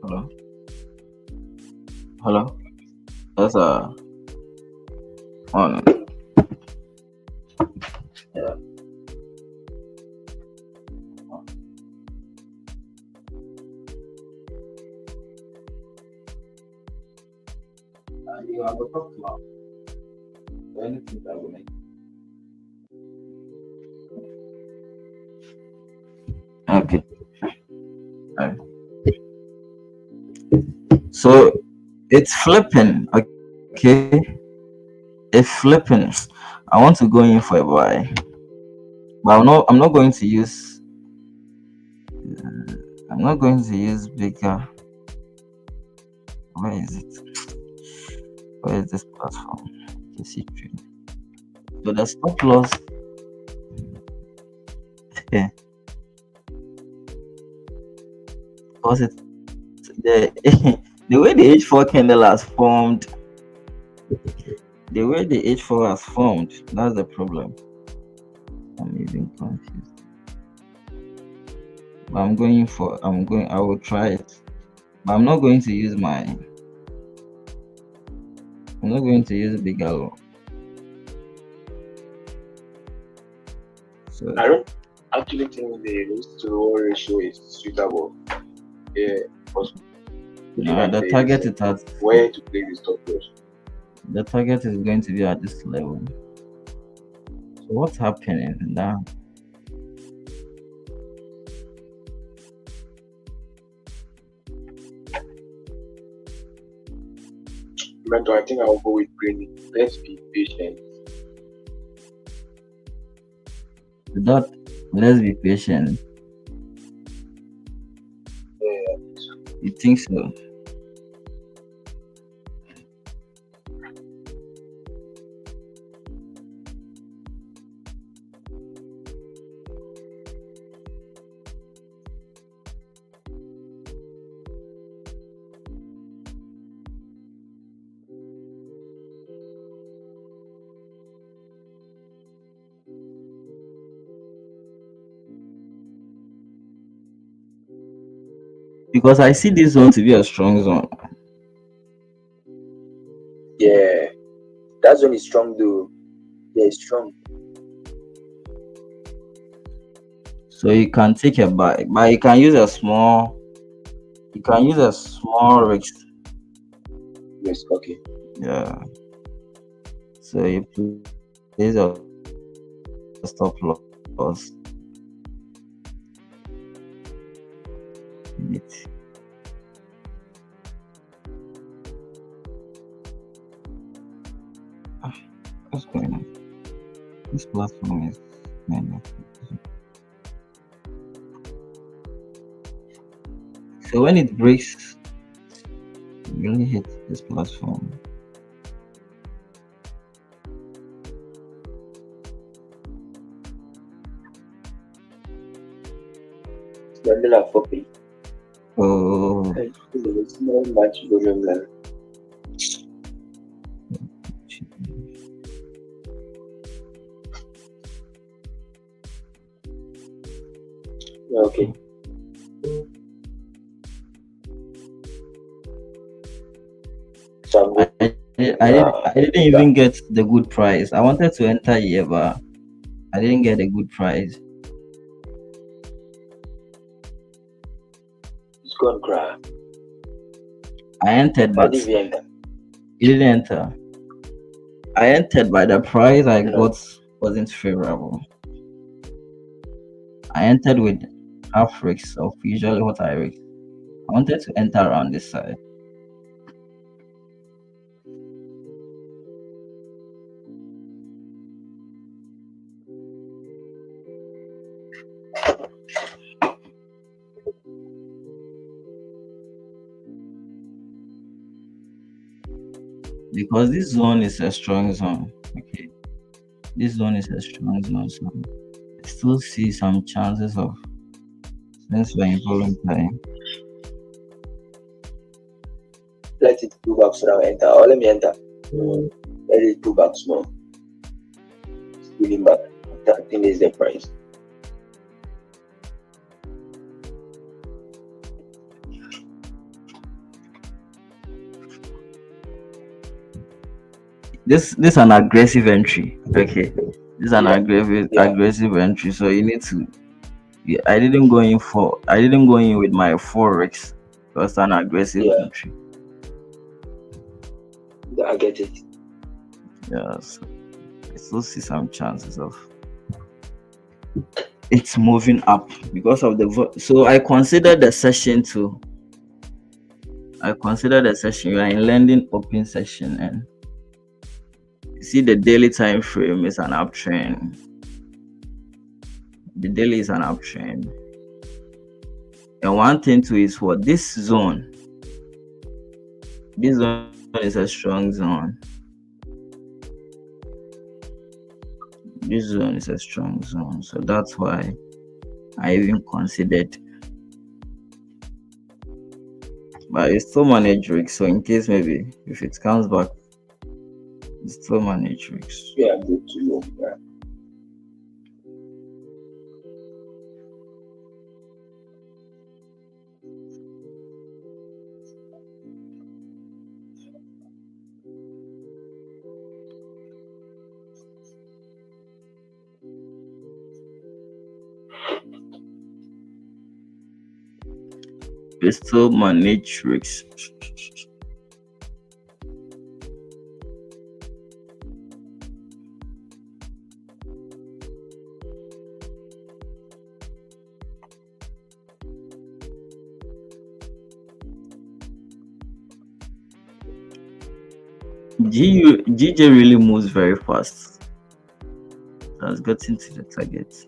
Hello? Hello? That's a... Oh no. Yeah. You have a problem. Anything that will make. Okay. All right. So it's flipping. Okay. It's flipping. I want to go in for a buy, but I'm not going to use. I'm not going to use bigger. Where is it? Where is this platform? So the stop loss. Yeah. Because it's the The way the H4 candle has formed, the way the H4 has formed, that's the problem. I'm even confused. But I will try it. But I'm not going to use bigger low. So I don't actually think the risk to reward ratio is suitable. Yeah, because looking at the target is at where to play the stop loss. the target is going to be at this level. So what's happening now? Mentor, I think I'll go with green. Let's be patient. Let's be patient. Yeah. You think so? Because I see this zone to be a strong zone. Yeah, that zone is strong though. Yeah, it's strong. So you can take a buy, but you can use a small risk. Yes, okay. Yeah. So you place a stop loss. It. What's going on? This platform is kind of. So when it breaks, it really hits this platform. Vanilla copy. Oh, Small match volume level. Okay. So I didn't even get the good price. I wanted to enter here, but I didn't get a good price. it's gone cry. I entered, but Did you enter? it didn't enter. I entered, but the price I No. got wasn't favorable. I entered with half risk of usually what I risk. I wanted to enter around this side. Because this zone is a strong zone. Okay. This zone is a strong zone, so I still see some chances of since we're in voluntary. Let it pull back so now enter. Or let me enter. Let it pull back small. It's pulling back. That thing is the price. This is an aggressive entry. Okay. This is an Yeah. aggressive entry. So you need to I didn't go in with my Forex. It was an aggressive entry. I get it. Yes. I still see some chances of it's moving up because of so I consider the session too. I consider the session. You are in lending open session, and you see the daily time frame is an uptrend. The daily is an uptrend. And one thing too is what this zone. This zone is a strong zone. This zone is a strong zone, so that's why I even considered but it's still managed risk. So in case maybe if it comes back, it's still managed risk. Yeah, good to know. Yeah. It's still managed risk. GJ really moves very fast. Has gotten to the target.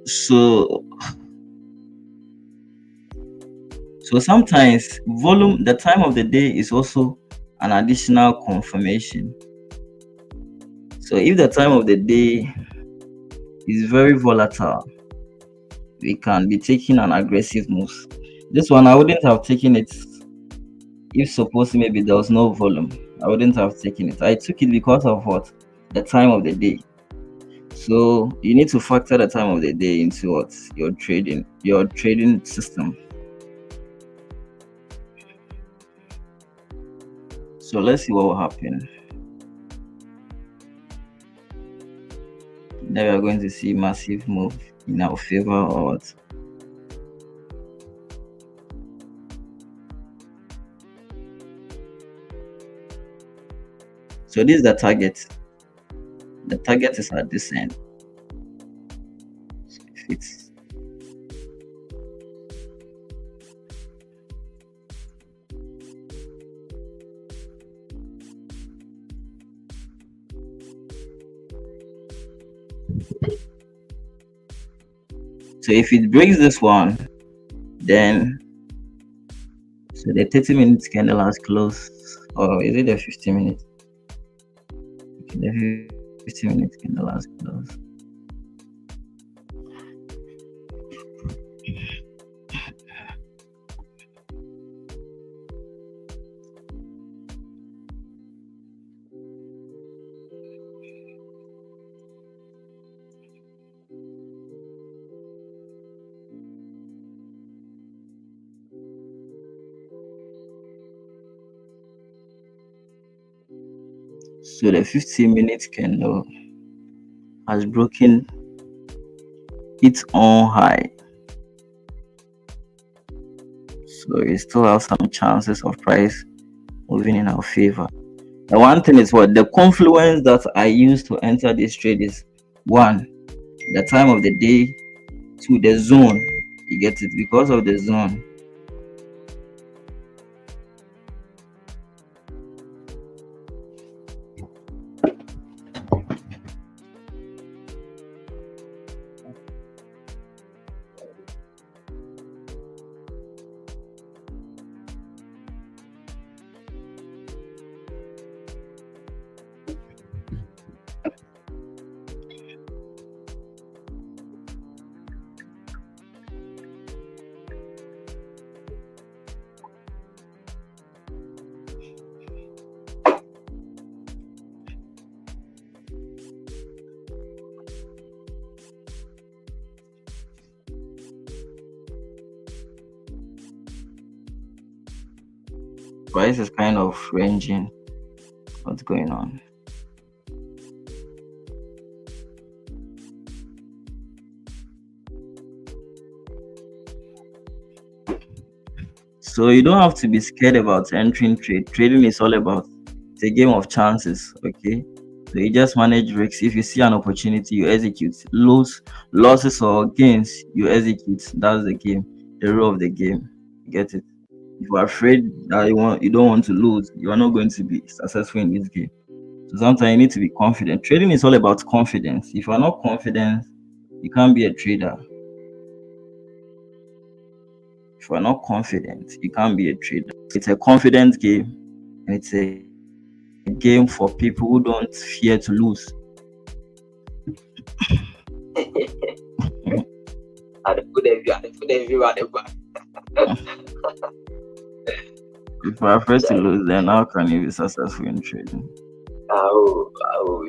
So sometimes volume, the time of the day is also an additional confirmation. So if the time of the day is very volatile, we can be taking an aggressive move. This one I wouldn't have taken it if suppose maybe there was no volume. I wouldn't have taken it. I took it because of what? The time of the day. So you need to factor the time of the day into what your trading system. So let's see what will happen. Then we are going to see massive move in our favor or what? So this is the target. The target is at this end. So if it's so if it breaks this one, then so the 30 minutes candle has closed, or is it the 50 minutes? Okay, the 50 minutes candle has closed. So the 15 minutes candle has broken its own high. So it still has some chances of price moving in our favor. The one thing is what the confluence that I use to enter this trade is one, the time of the day, two, the zone. You get it because of the zone. Price is kind of ranging. What's going on? So you don't have to be scared about entering trade. Trading is all about, it's a game of chances. Okay. So you just manage risks. If you see an opportunity, you execute. Losses or gains, you execute. That's the game, the rule of the game. You get it? If you're afraid that you don't want to lose, you are not going to be successful in this game. So sometimes you need to be confident. Trading is all about confidence. If you are not confident, you can't be a trader. If you are not confident, you can't be a trader. It's a confidence game, and it's a game for people who don't fear to lose. I dey put them view, I dey put them view at the back. If you're afraid to lose, then how can you be successful in trading?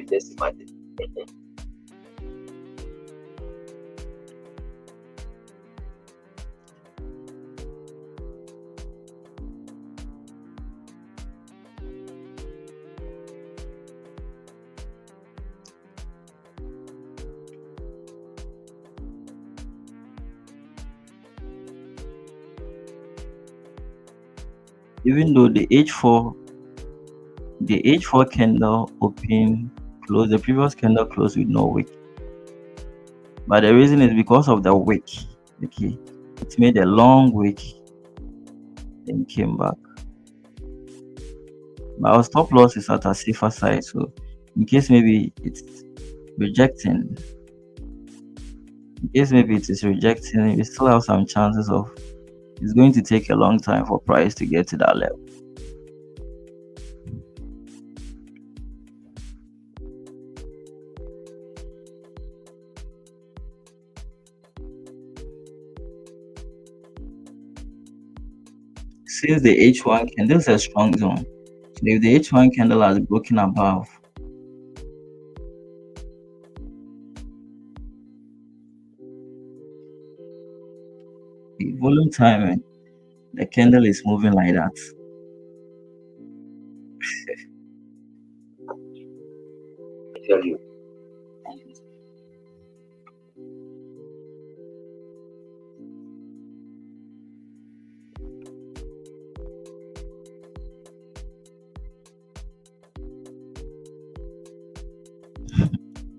Just imagine. Even though the H4 candle closed, the previous candle closed with no wick. But the reason is because of the wick. Okay, it made a long wick, then came back. But our stop loss is at a safer side, so in case maybe it's rejecting, we still have some chances of, it's going to take a long time for price to get to that level. Since the H1 candle is a strong zone, so if the H1 candle has broken above, the volume timing, the candle is moving like that. I tell you.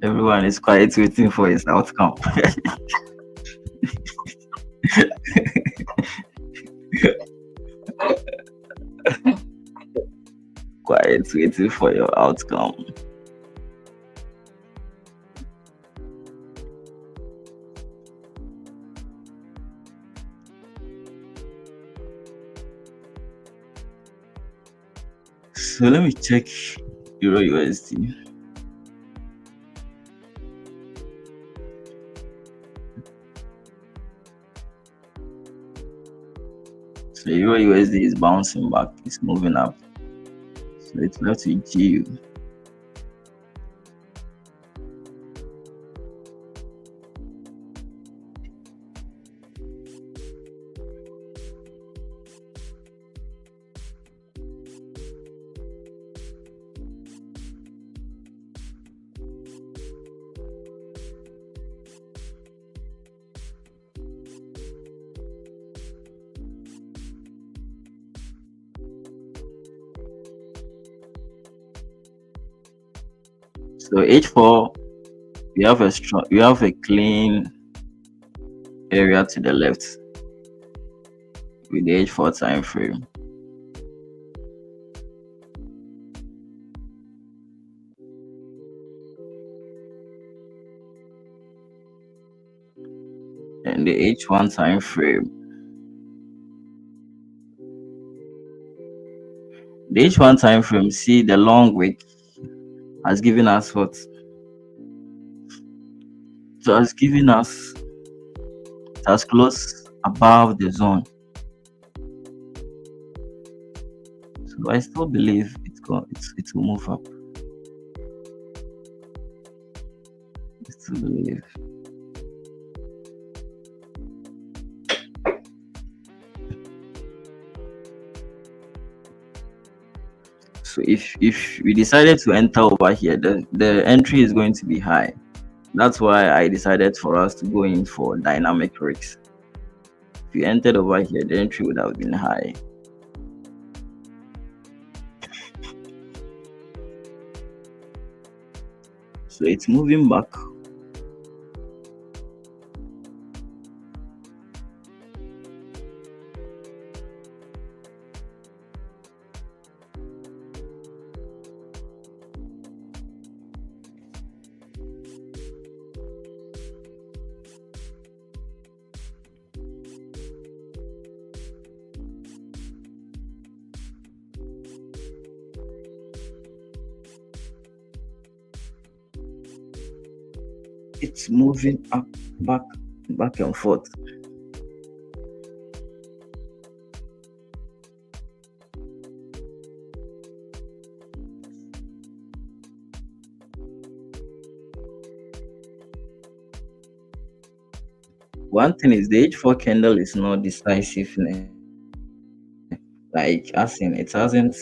Everyone is quiet waiting for its outcome. Quiet waiting for your outcome. So let me check Euro USD. So Euro USD is bouncing back, it's moving up. So it's left with GU. So H4, we have a clean area to the left with the H4 time frame. And the H1 time frame. The H1 time frame, see the long wick has given us what? So has given us, it has closed above the zone. So I still believe it will move up. I still believe. So if we decided to enter over here, the entry is going to be high. That's why I decided for us to go in for dynamic risks. If you entered over here, the entry would have been high. So it's moving back. It's moving up, back and forth. One thing is the H4 candle is not decisive. Like as in it hasn't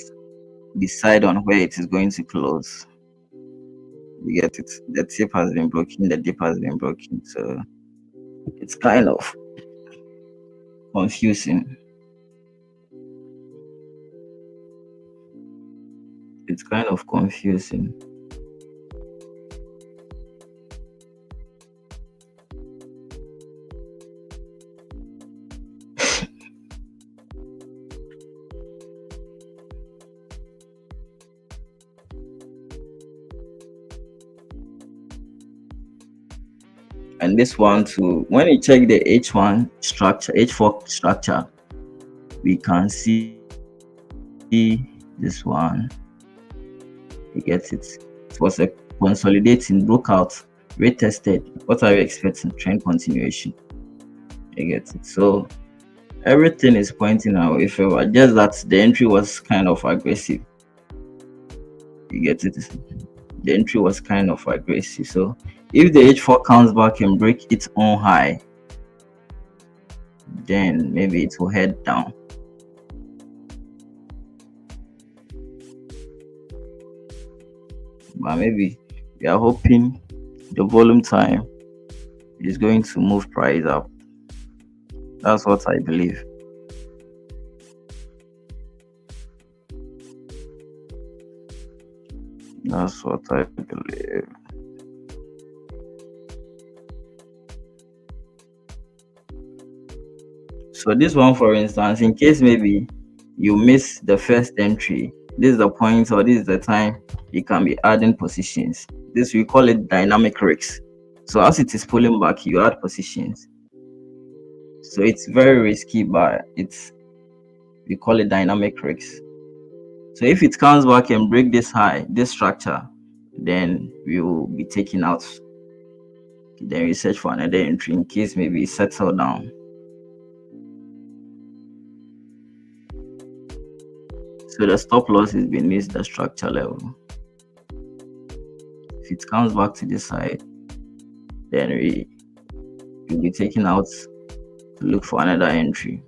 decided on where it is going to close. You get it? The tip has been broken, the dip has been broken. So it's kind of confusing. It's kind of confusing. And this one too, when you check the H1 structure, H4 structure, we can see this one. You get it? It was a consolidating, broke out, retested. What are you expecting? Trend continuation. You get it? So everything is pointing our way forward. Just that the entry was kind of aggressive. You get it? The entry was kind of aggressive. So if the H4 comes back and break its own high, then maybe it will head down. But maybe we are hoping the volume time is going to move price up. That's what I believe. That's what I believe. So this one, for instance, in case maybe you miss the first entry, this is the point or this is the time you can be adding positions. This we call it dynamic risks. So as it is pulling back, you add positions. So it's very risky, but we call it dynamic risks. So if it comes back and break this high, this structure, then we will be taking out. Then we search for another entry in case maybe it settle down. So the stop loss is beneath the structure level. If it comes back to this side, then we will be taking out to look for another entry.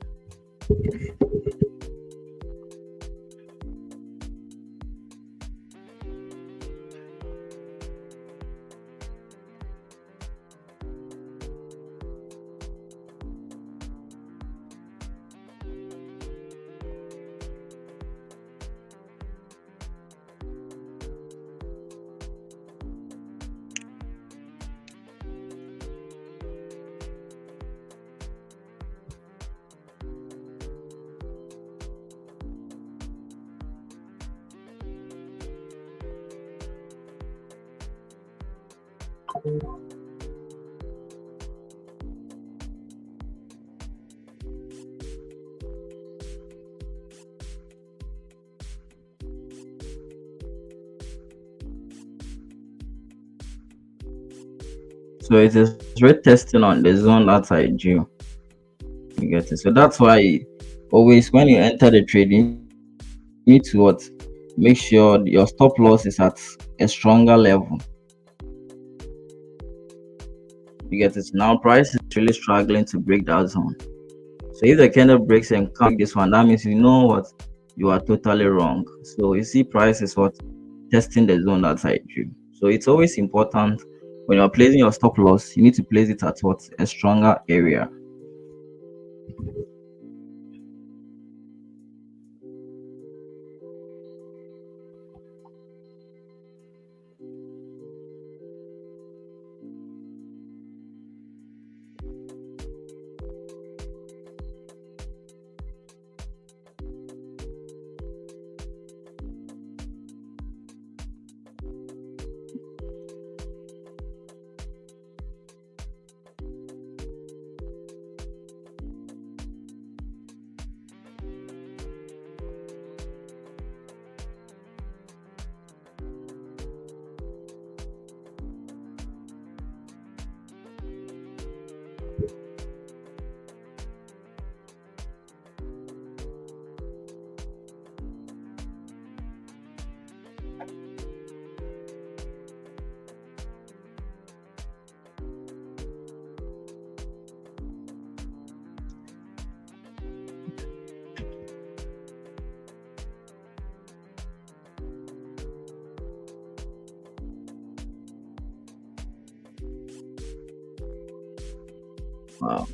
So it is retesting on the zone that I drew. You get it? So that's why always when you enter the trade, you need to what? Make sure your stop loss is at a stronger level. You get it? Now price is really struggling to break that zone. So if the candle breaks and can't break this one, that means you know what? you are totally wrong. So you see, price is what testing the zone that I drew. So it's always important when you're placing your stop loss, you need to place it at what a stronger area. Wow.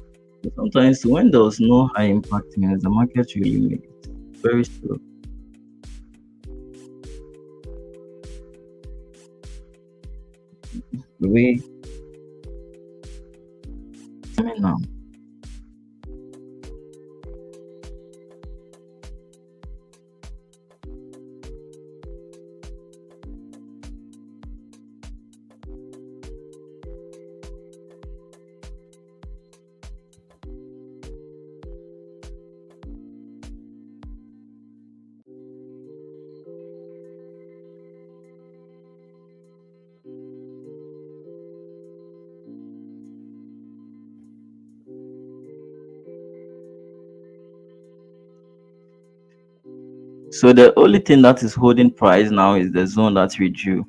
So sometimes when there's no high impact news, the market really makes it very slow. The way I mean now. So the only thing that is holding price now is the zone that we drew,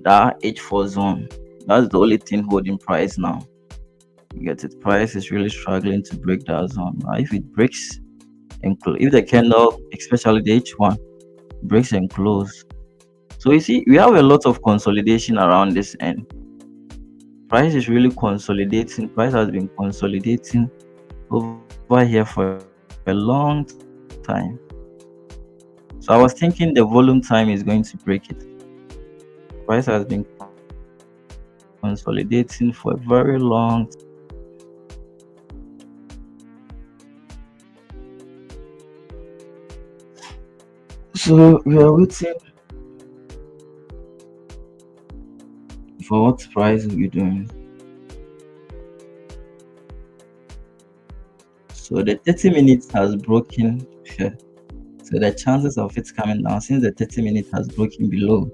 that H4 zone. That's the only thing holding price now. You get it? Price is really struggling to break that zone. Now, if it breaks and if the candle, especially the H1, breaks and close. So you see, we have a lot of consolidation around this end. Price is really consolidating. Price has been consolidating over here for a long time. So I was thinking the volume time is going to break it. Price has been consolidating for a very long time. So we are waiting for what price will be doing. So the 30 minutes has broken. So the chances of it coming down since the 30 minutes has broken below.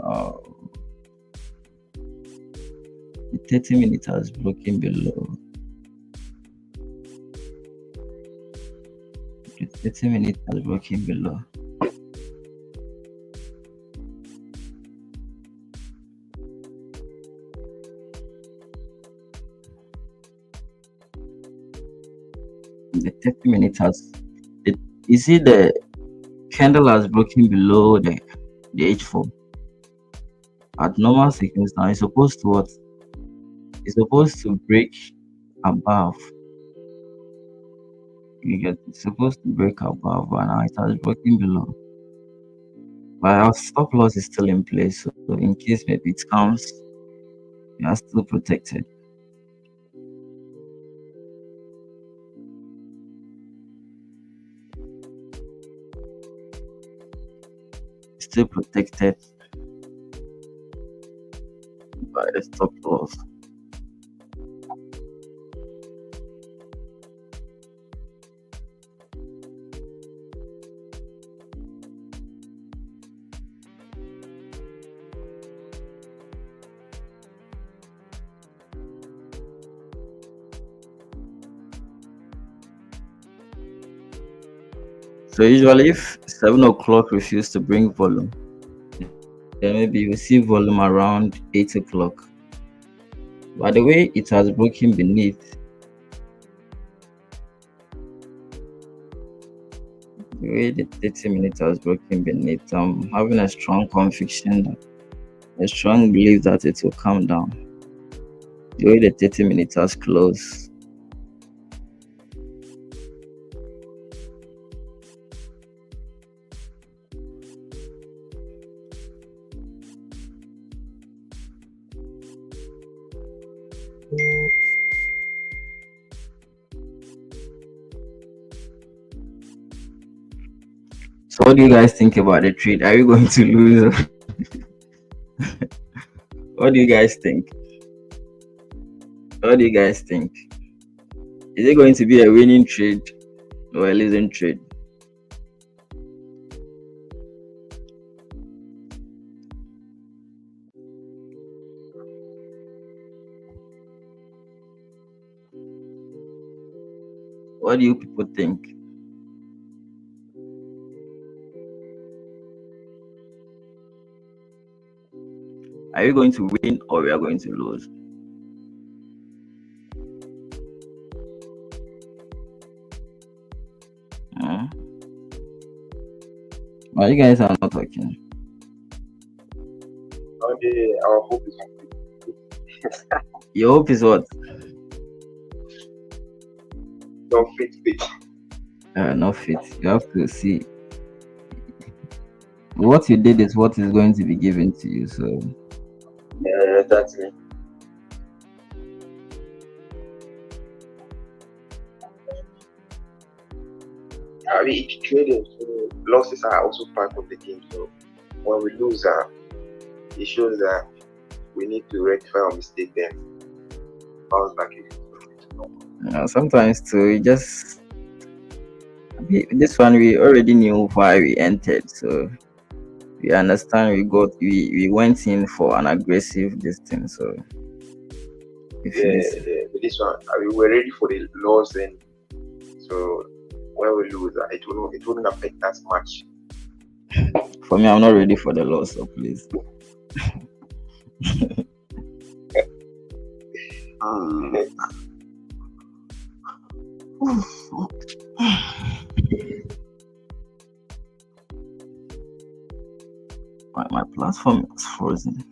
Uh, the 30 minutes has broken below. The 30 minutes has broken below. The 30 minutes has it, you see the candle has broken below the H4. At normal sequence now it's supposed to what? It's supposed to break above. You get it's supposed to break above, but now it has broken below. But our stop loss is still in place, so in case maybe it comes, we are still protected. Still protected by the stop loss. So usually if 7 o'clock refuse to bring volume, then maybe you will see volume around 8 o'clock. By the way, it has broken beneath. way the 30 minutes has broken beneath, I'm having a strong conviction, a strong belief that it will come down. The way the 30 minutes has closed. So what do you guys think about the trade? Are you going to lose? What do you guys think? What do you guys think? Is it going to be a winning trade or a losing trade? What do you people think? Are you going to win or we are going to lose? Why you guys are not talking? Our hope is Your hope is what? not fit. Not fit. You have to see. What you did is what is going to be given to you. So Yeah, that's me. I mean, it's trading, so losses are also part of the game. So when we lose, it shows that we need to rectify our mistake, then bounce back. sometimes too, this one we already knew why we entered, so we understand. We went in for an aggressive distance. So But this one, I mean, we're ready for the loss, and so when we lose, it wouldn't affect us much. For me, I'm not ready for the loss, so please. My platform is frozen.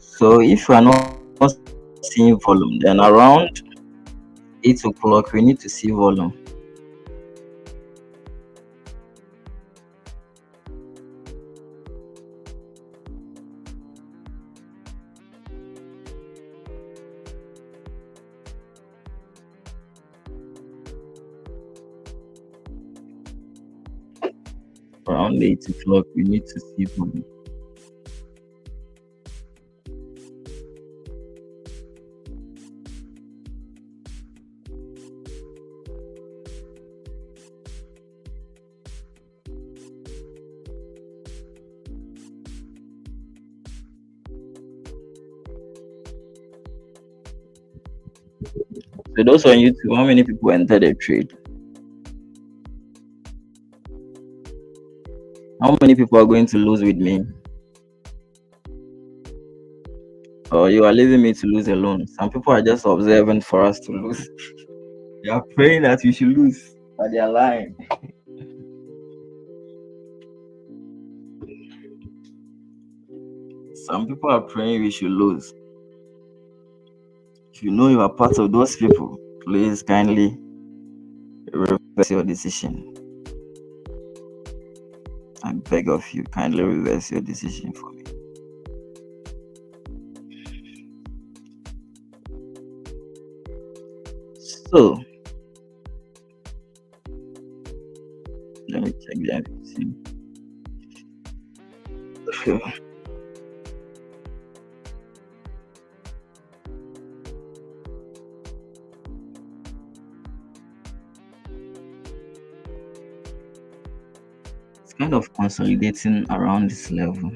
So if you are not seeing volume, then around 8 o'clock we need to see volume. Around 8 o'clock we need to see volume. So those on YouTube, how many people entered the trade? How many people are going to lose with me? Or you are leaving me to lose alone? Some people are just observing for us to lose. They are praying that we should lose, but they are lying. Some people are praying we should lose. If you know you are part of those people, please kindly reflect your decision. I beg of you, kindly reverse your decision for me. So let me check the everything. It's kind of consolidating around this level.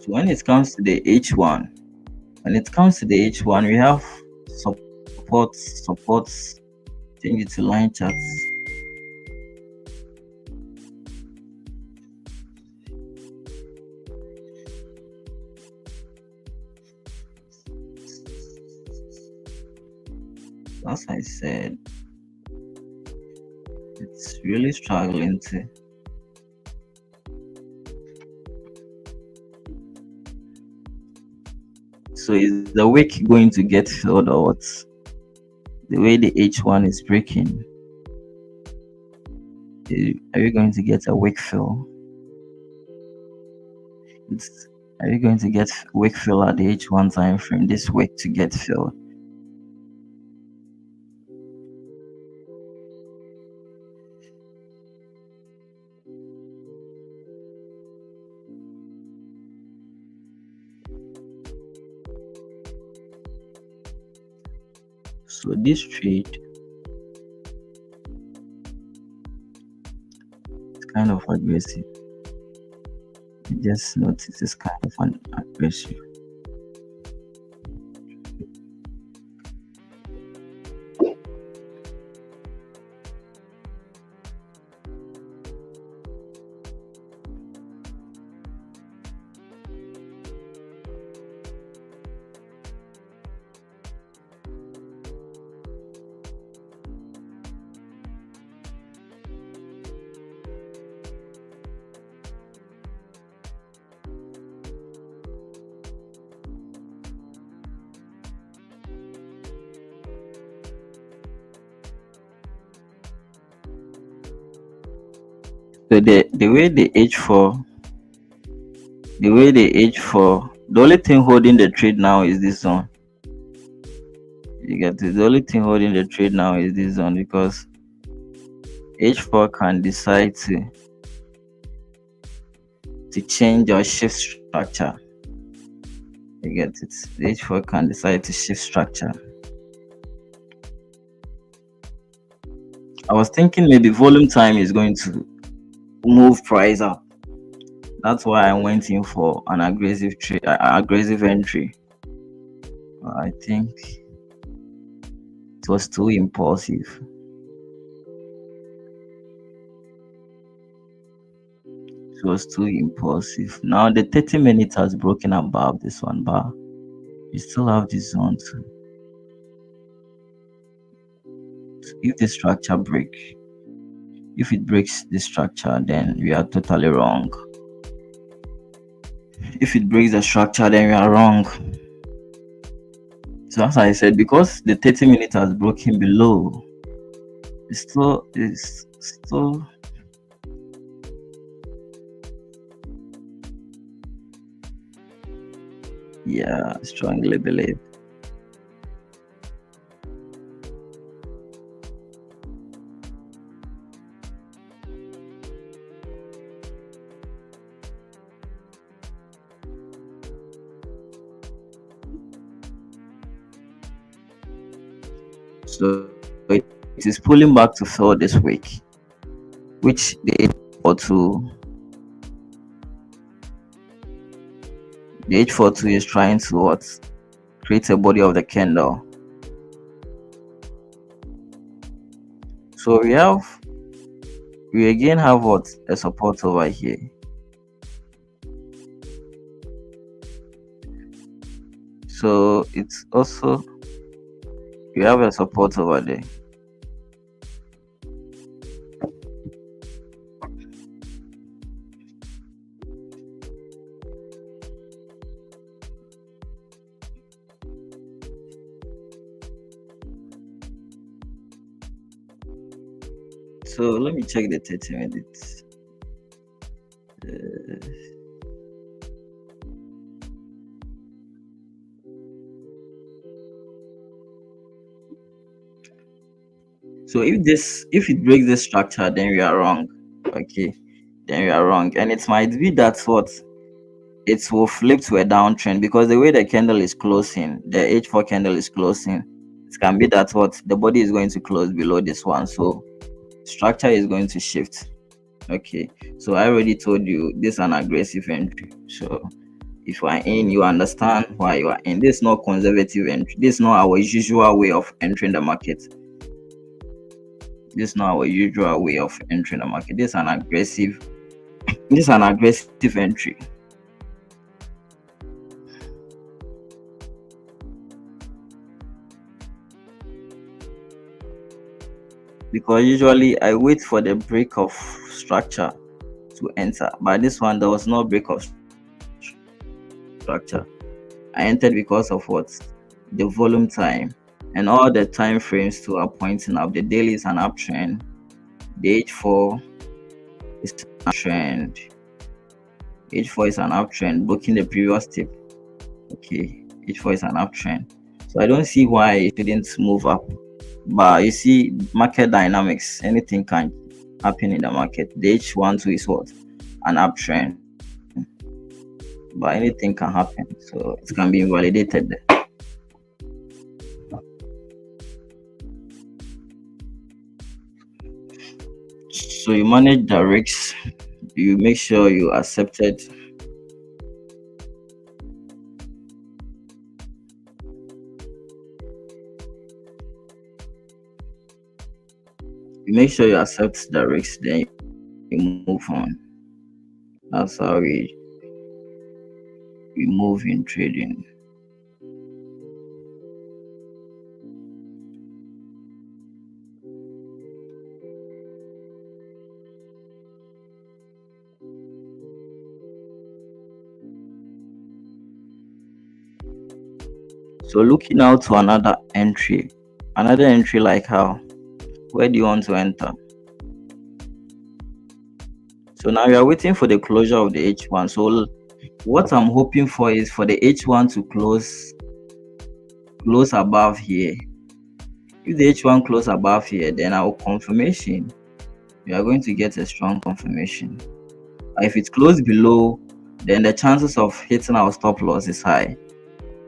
So when it comes to the H1, we have supports, change it to line charts. As I said, it's really struggling to. So is the wick going to get filled or what? The way the H1 is breaking, are you going to get a wick fill? Are you going to get wick fill at the H1 time frame? This wick to get filled. So this trade is kind of aggressive. You just notice it's kind of an aggressive. So the way the H4, the only thing holding the trade now is this zone. You get it? The only thing holding the trade now is this zone, because H4 can decide to change or shift structure. You get it? The H4 can decide to shift structure. I was thinking maybe volume time is going to move price up. That's why I went in for an aggressive trade, aggressive entry. I think it was too impulsive. It was too impulsive. Now the 30 minutes has broken above this one, but we still have this zone too. If the structure breaks, if it breaks the structure, then we are totally wrong. If it breaks the structure, then we are wrong. So as I said, because the 30 minutes has broken below, it's still yeah, strongly believe. So it is pulling back to fill this week, which the H42 is trying to create a body of the candle. So we again have a support over here. So it's also You have a support over there. So let me check the 30 minutes. Uh, so if it breaks this structure, then we are wrong. Okay, then we are wrong, and it might be that's what it will flip to a downtrend because the way the candle is closing, the H4 candle is closing, it can be that what the body is going to close below this one, so structure is going to shift. Okay, so I already told you this is an aggressive entry. So if you are in, you understand why you are in. This is not conservative entry. This is not our usual way of entering the market. This is not our usual way of entering the market. This is an aggressive. This is an aggressive entry. Because usually I wait for the break of structure to enter, but this one there was no break of structure. I entered because of what? The volume time and all the time frames to are pointing up. The daily is an uptrend. The H4 is an uptrend. H4 is an uptrend, breaking the previous tip. Okay, H4 is an uptrend. So I don't see why it shouldn't move up. But you see, market dynamics, anything can happen in the market. The H12 is what? An uptrend. But anything can happen. So it can be invalidated there. So you manage the risks, you make sure you accept it. You make sure you accept the risks, then you move on. That's how we move in trading. So looking out to another entry like how? Where do you want to enter? So now you are waiting for the closure of the H1. So what I'm hoping for is for the H1 to close above here. If the H1 close above here, then our confirmation, we are going to get a strong confirmation. If it closes below, then the chances of hitting our stop loss is high.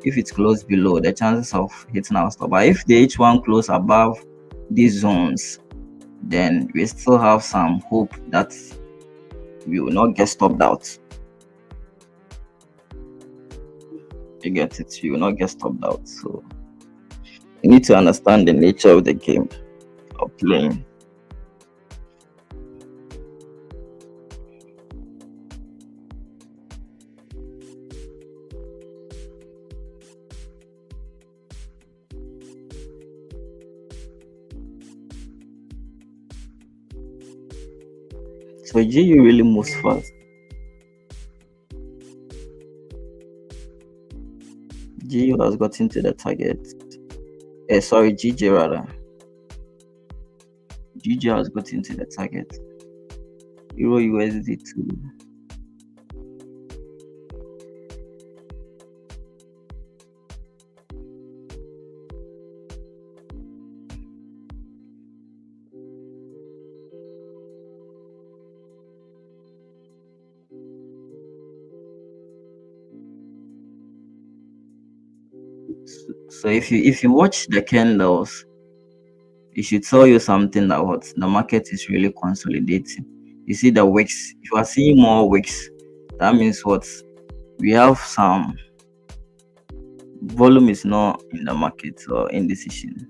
If it's closed below, the chances of hitting our stop. But if the H1 close above these zones, then we still have some hope that we will not get stopped out. You get it? You will not get stopped out. So you need to understand the nature of the game of playing. So GU really moves fast. GU has gotten to the target. Sorry, GJ rather. GJ has gotten to the target. Euro USD 2. So if you watch the candles, it should tell you something that what the market is really consolidating. You see the wicks. If you are seeing more wicks, that means what we have some volume is not in the market or indecision.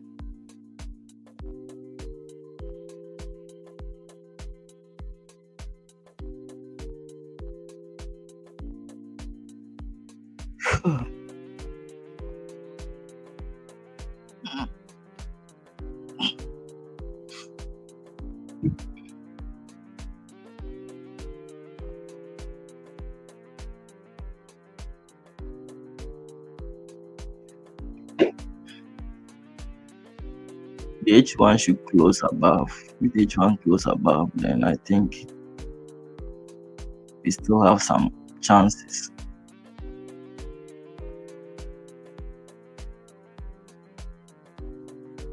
the H1 should close above. If H1 close above, then I think we still have some chances.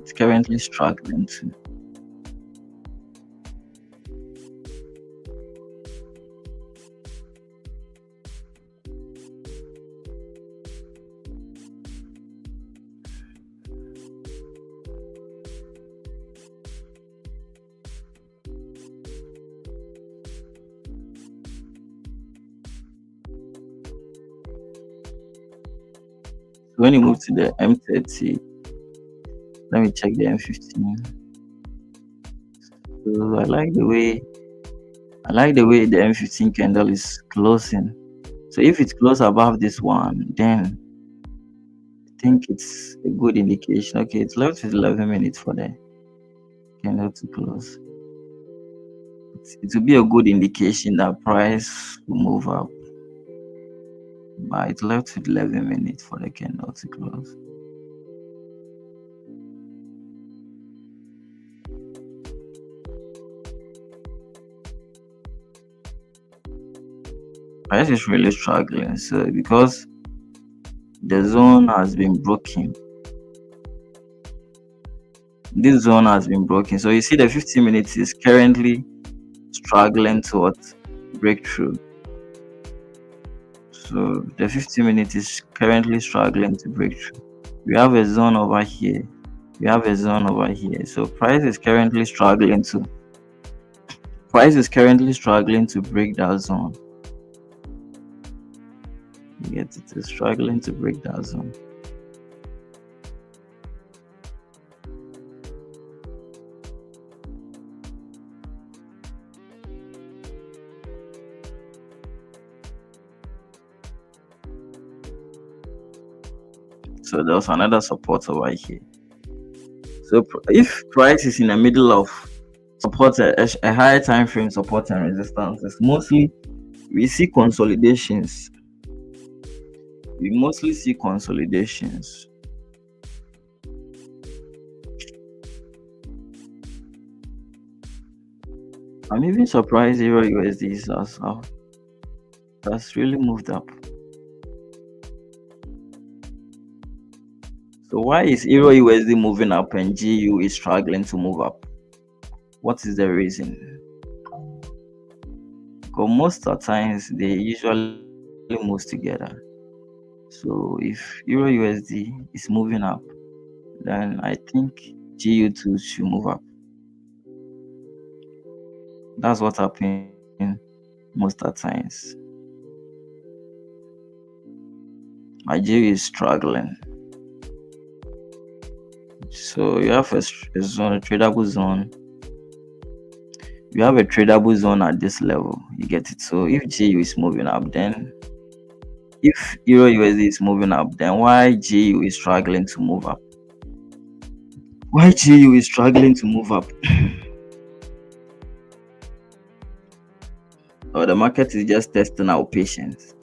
It's currently struggling too. So when you move to the M30, let me check the M15. So I like the way the M15 candle is closing. So if it's close above this one, then I think it's a good indication. Okay, it's left with 11 minutes for the candle to close. It will be a good indication that price will move up. But it's left with 11 minutes for the candle to close. Price is really struggling. So because the zone has been broken, this zone has been broken. So you see the 15 minutes is currently struggling towards breakthrough. So the 50 minutes is currently struggling to break through. We have a zone over here. We have a zone over here. So price is currently struggling to break that zone. It is struggling to break that zone. So there's another support over here. So if price is in the middle of support, a higher time frame support and resistance, it's mostly we see consolidations. We mostly see consolidations. I'm even surprised Euro USD is that's really moved up. So why is Euro USD moving up and GU is struggling to move up? What is the reason? Because most of the times they usually move together. So if Euro USD is moving up, then I think GU too should move up. That's what happens most of the times. My GU is struggling. So you have a zone, a tradable zone. You have a tradable zone at this level. You get it. So if GU is moving up, then if Euro USD is moving up, then why GU is struggling to move up? Why GU is struggling to move up? Or the market is just testing our patience.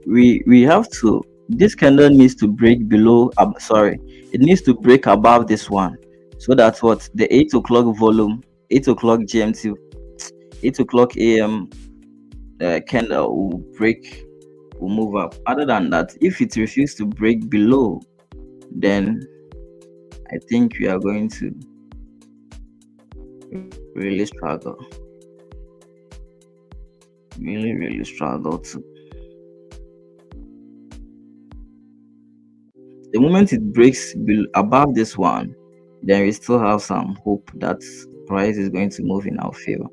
We have to, this candle needs to break below, it needs to break above this one, so that's what the 8 o'clock volume, 8 o'clock GMT, 8 o'clock AM candle will move up. Other than that, if it refuses to break below, then I think we are going to really struggle, really struggle to. The moment it breaks above this one, then we still have some hope that price is going to move in our favor.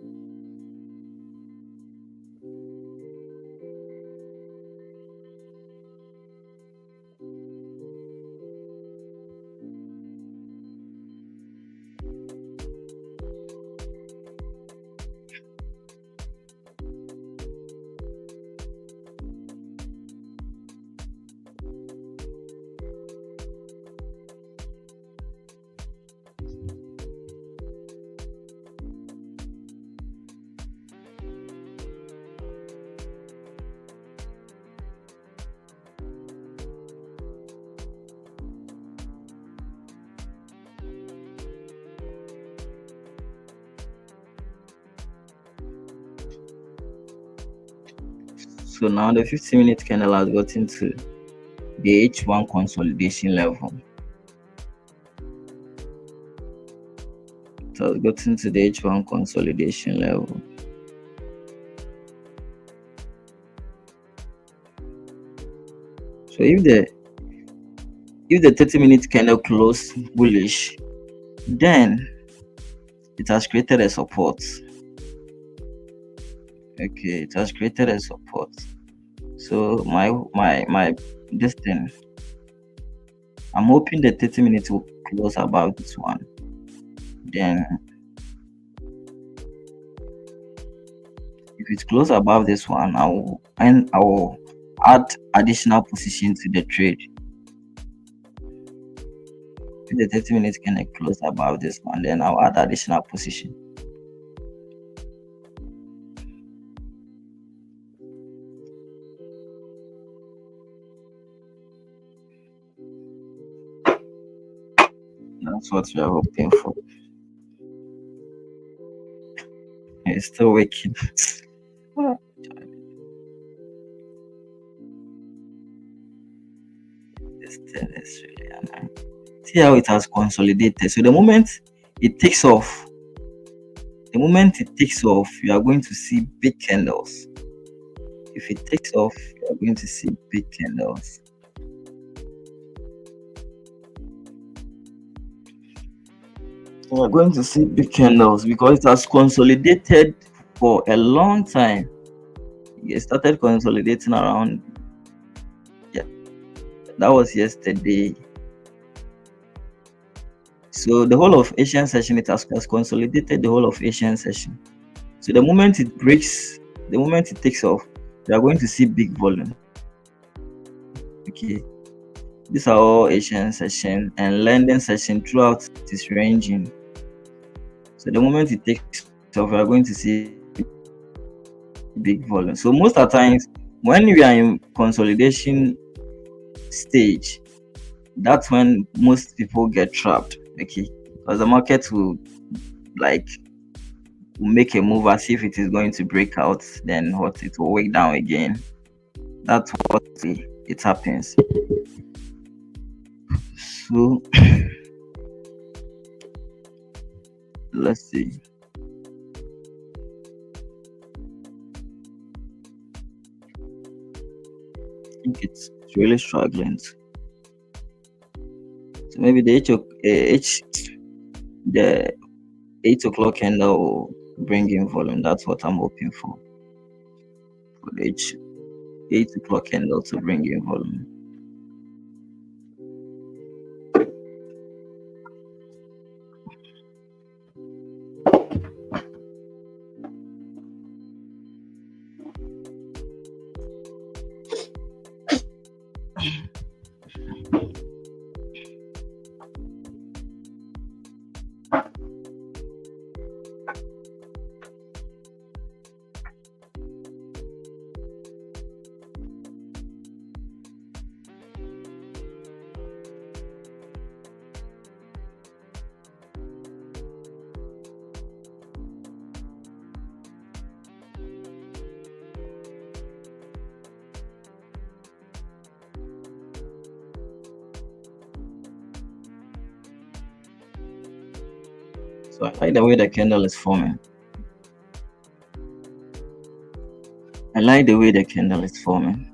So now the 15-minute candle has gotten to the H1 consolidation level. It has gotten to the H1 consolidation level. So if the 30-minute candle closed bullish, then it has created a support. Okay, it has created a support. So my this thing, I'm hoping the 30 minutes will close about this one. Then if it's close above this one, I will add additional position to the trade. If the 30 minutes can close above this one, then I'll add additional position. That's what we are hoping for. It's still waking. This thing is really annoying. See how it has consolidated. So the moment it takes off, you are going to see big candles. If it takes off, you are going to see big candles. You are going to see big candles because it has consolidated for a long time. It started consolidating around, yeah, that was yesterday. So the whole of Asian session, it has consolidated the whole of Asian session. So the moment it breaks, the moment it takes off, we are going to see big volume. Okay, these are all Asian session and London session throughout this ranging. So the moment it takes off, we are going to see big volume. So most of the times when we are in consolidation stage, that's when most people get trapped. Okay, because the market will make a move as if it is going to break out, then what, it will wake down again. That's what it happens. So let's see. I think it's really struggling. So maybe the the 8 o'clock candle will bring in volume. That's what I'm hoping for. For the 8 o'clock candle to bring in volume. So I like the way the candle is forming. I like the way the candle is forming.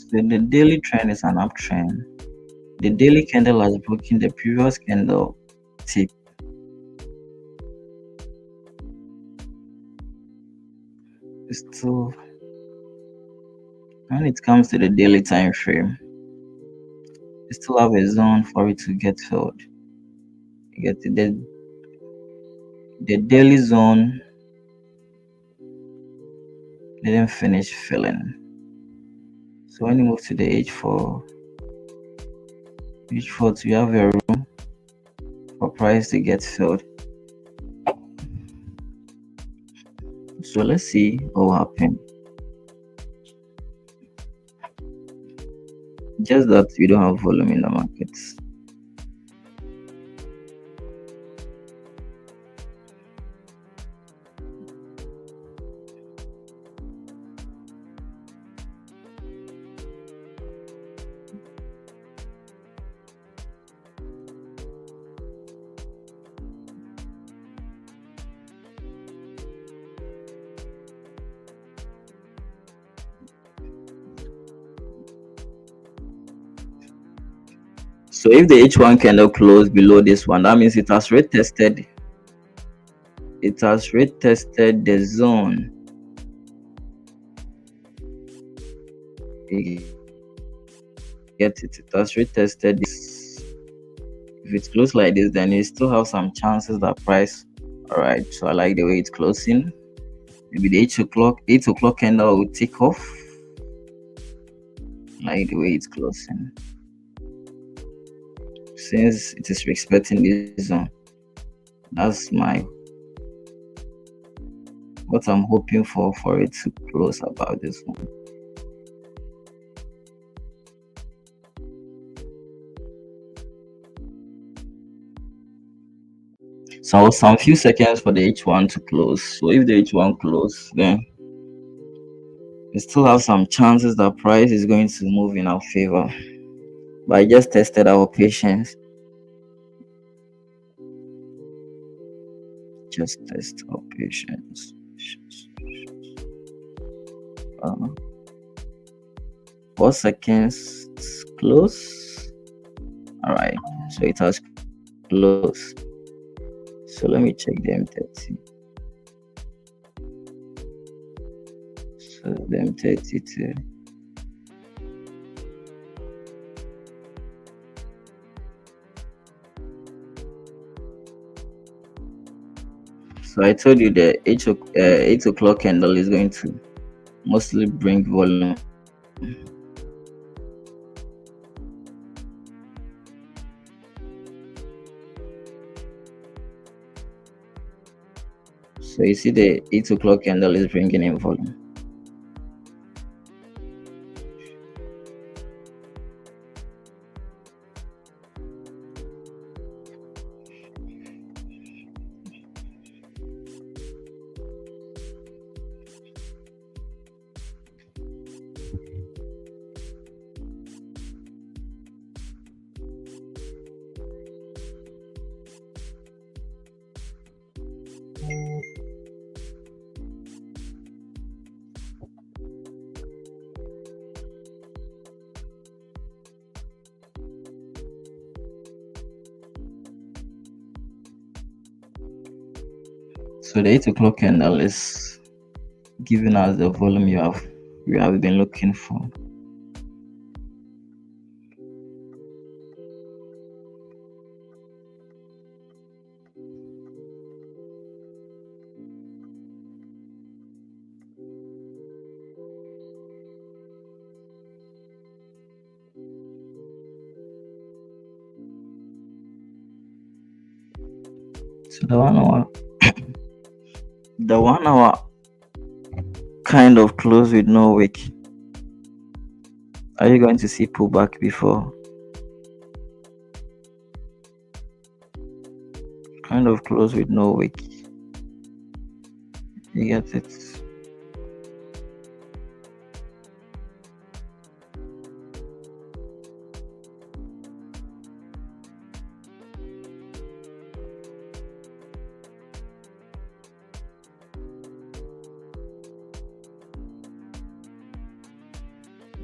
So the daily trend is an uptrend. The daily candle has broken the previous candle tip. So when it comes to the daily time frame, you still have a zone for it to get filled. You get it. The daily zone didn't finish filling. So when you move to the H4, we have a room for price to get filled. So let's see what will happen. Just that we don't have volume in the markets. So if the H1 candle closed below this one, that means it has retested. It has retested the zone. You get it? It has retested this. If it's closed like this, then you still have some chances that price. All right. So I like the way it's closing. Maybe the 8 o'clock candle will take off. I like the way it's closing. Since it is respecting this zone, that's what I'm hoping for it to close about this one. So some few seconds for the H1 to close. So if the H1 close, then we still have some chances that price is going to move in our favor. But I just tested our patience. Just test our patience. 4 seconds close. All right, so it has closed. So let me check the M30. So the M32. So I told you the 8 o'clock candle is going to mostly bring volume. So you see the 8 o'clock candle is bringing in volume. So the 8 o'clock candle is giving us the volume we have been looking for. So the 1 hour kind of close with no wick. Are you going to see pullback before? Kind of close with no wick. You get it?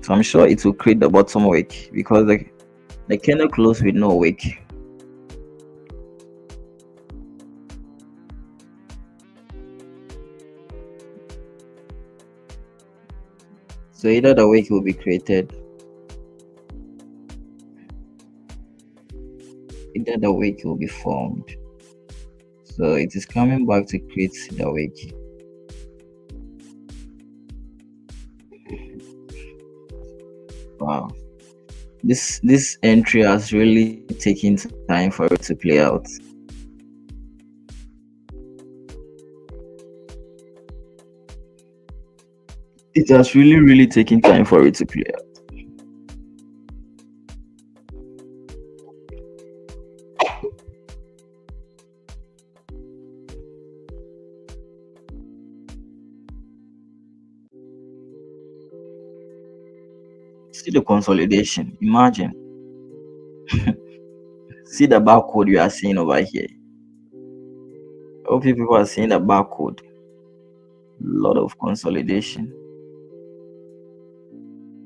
So I'm sure it will create the bottom wick because the candle closed with no wick. So either the wick will be created, either the wick will be formed. So it is coming back to create the wage. Wow. This entry has really taken time for it to play out. It has really taken time for it to play out. See the consolidation. Imagine. See the barcode you are seeing over here. Hope people are seeing the barcode. Lot of consolidation.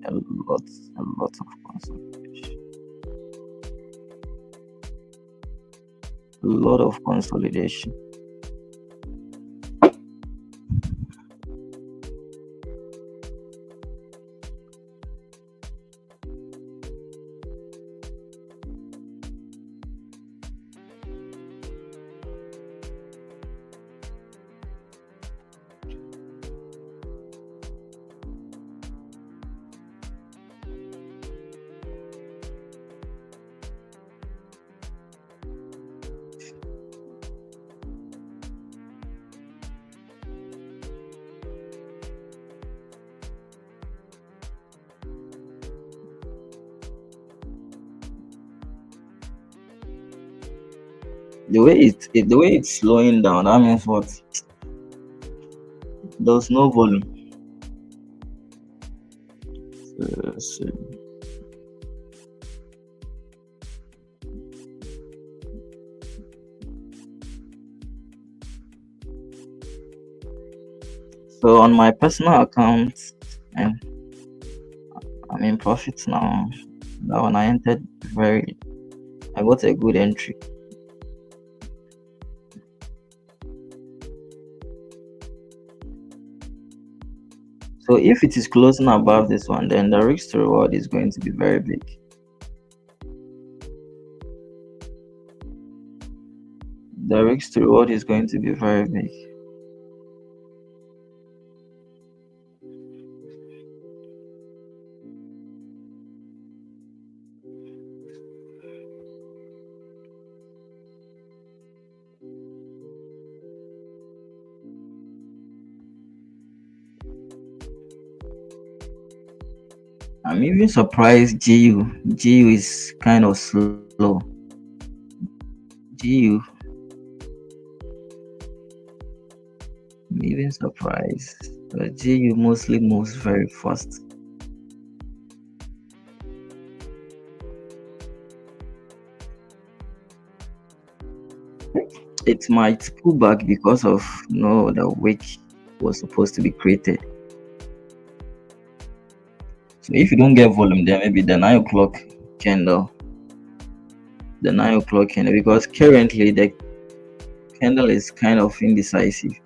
A lot of consolidation. A lot of consolidation. The way it's slowing down, that means what? There's no volume. So, so on my personal account, and I'm in profit now. That one I entered I got a good entry. So if it is closing above this one, then the risk to reward is going to be very big. The risk to reward is going to be very big. I'm even surprised GU is kind of slow. GU. I'm even surprised. But GU mostly moves very fast. It might pull back because of the wick was supposed to be created. So if you don't get volume, then maybe the 9 o'clock candle. The 9 o'clock candle, because currently the candle is kind of indecisive.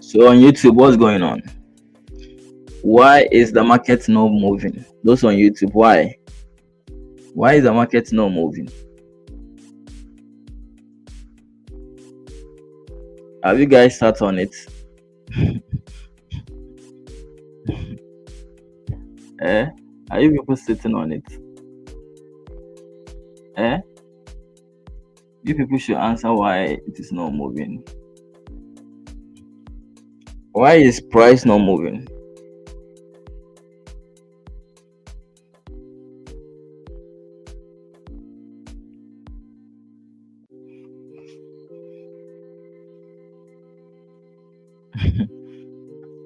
So on YouTube, what's going on? Why is the market not moving? Those on YouTube, why? Why is the market not moving? Have you guys sat on it? Are you people sitting on it? You people should answer why it is not moving. Why is price not moving?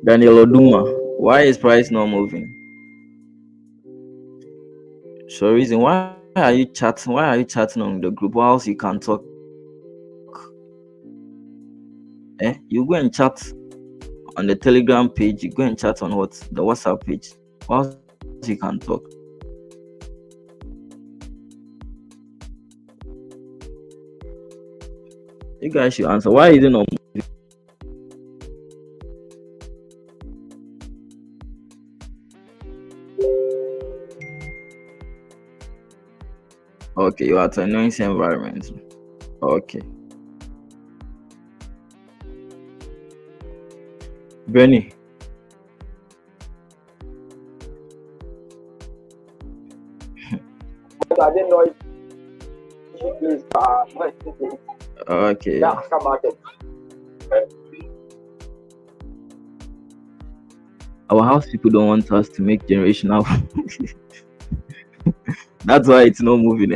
Daniel Oduma, why is price not moving? So reason, why are you chatting on the group whilst you can talk? You go and chat on the Telegram page, you go and chat on what? The WhatsApp page whilst you can talk. You guys should answer. Why is it not moving? Okay, you are at a noisy environment. Okay. Benny. But I didn't know if you please Okay. yeah, come out. Our house people don't want us to make generational. That's why it's not moving.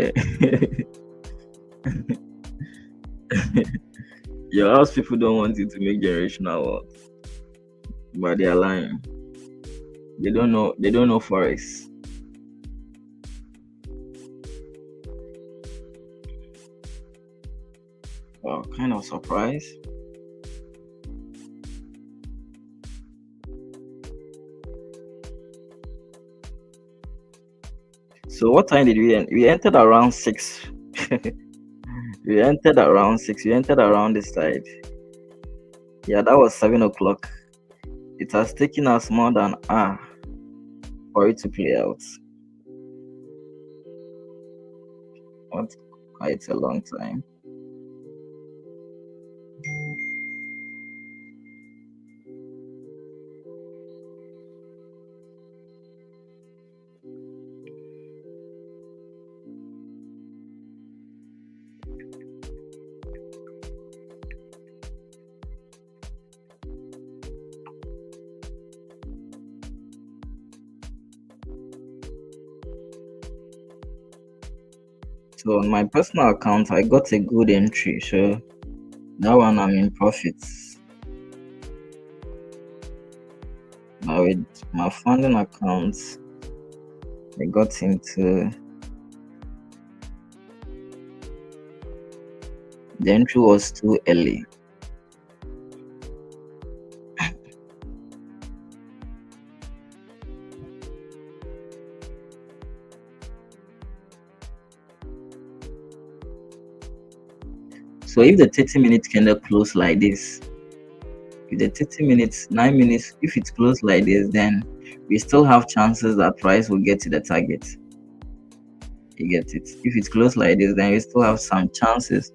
Your house people don't want you to make generational wealth, but they are lying. They don't know. They don't know forex. Well, kind of surprise. So what time did we end? We entered around 6. We entered around 6. We entered around this side. Yeah, that was 7 o'clock. It has taken us more than an hour for it to play out. What? Quite a long time. So on my personal account, I got a good entry. So that one I'm in profits. Now with my funding accounts, I got into the entry was too early. So if the 30 minute candle close like this, if the 30 minutes, 9 minutes, if it's closed like this, then we still have chances that price will get to the target. You get it? If it's closed like this, then we still have some chances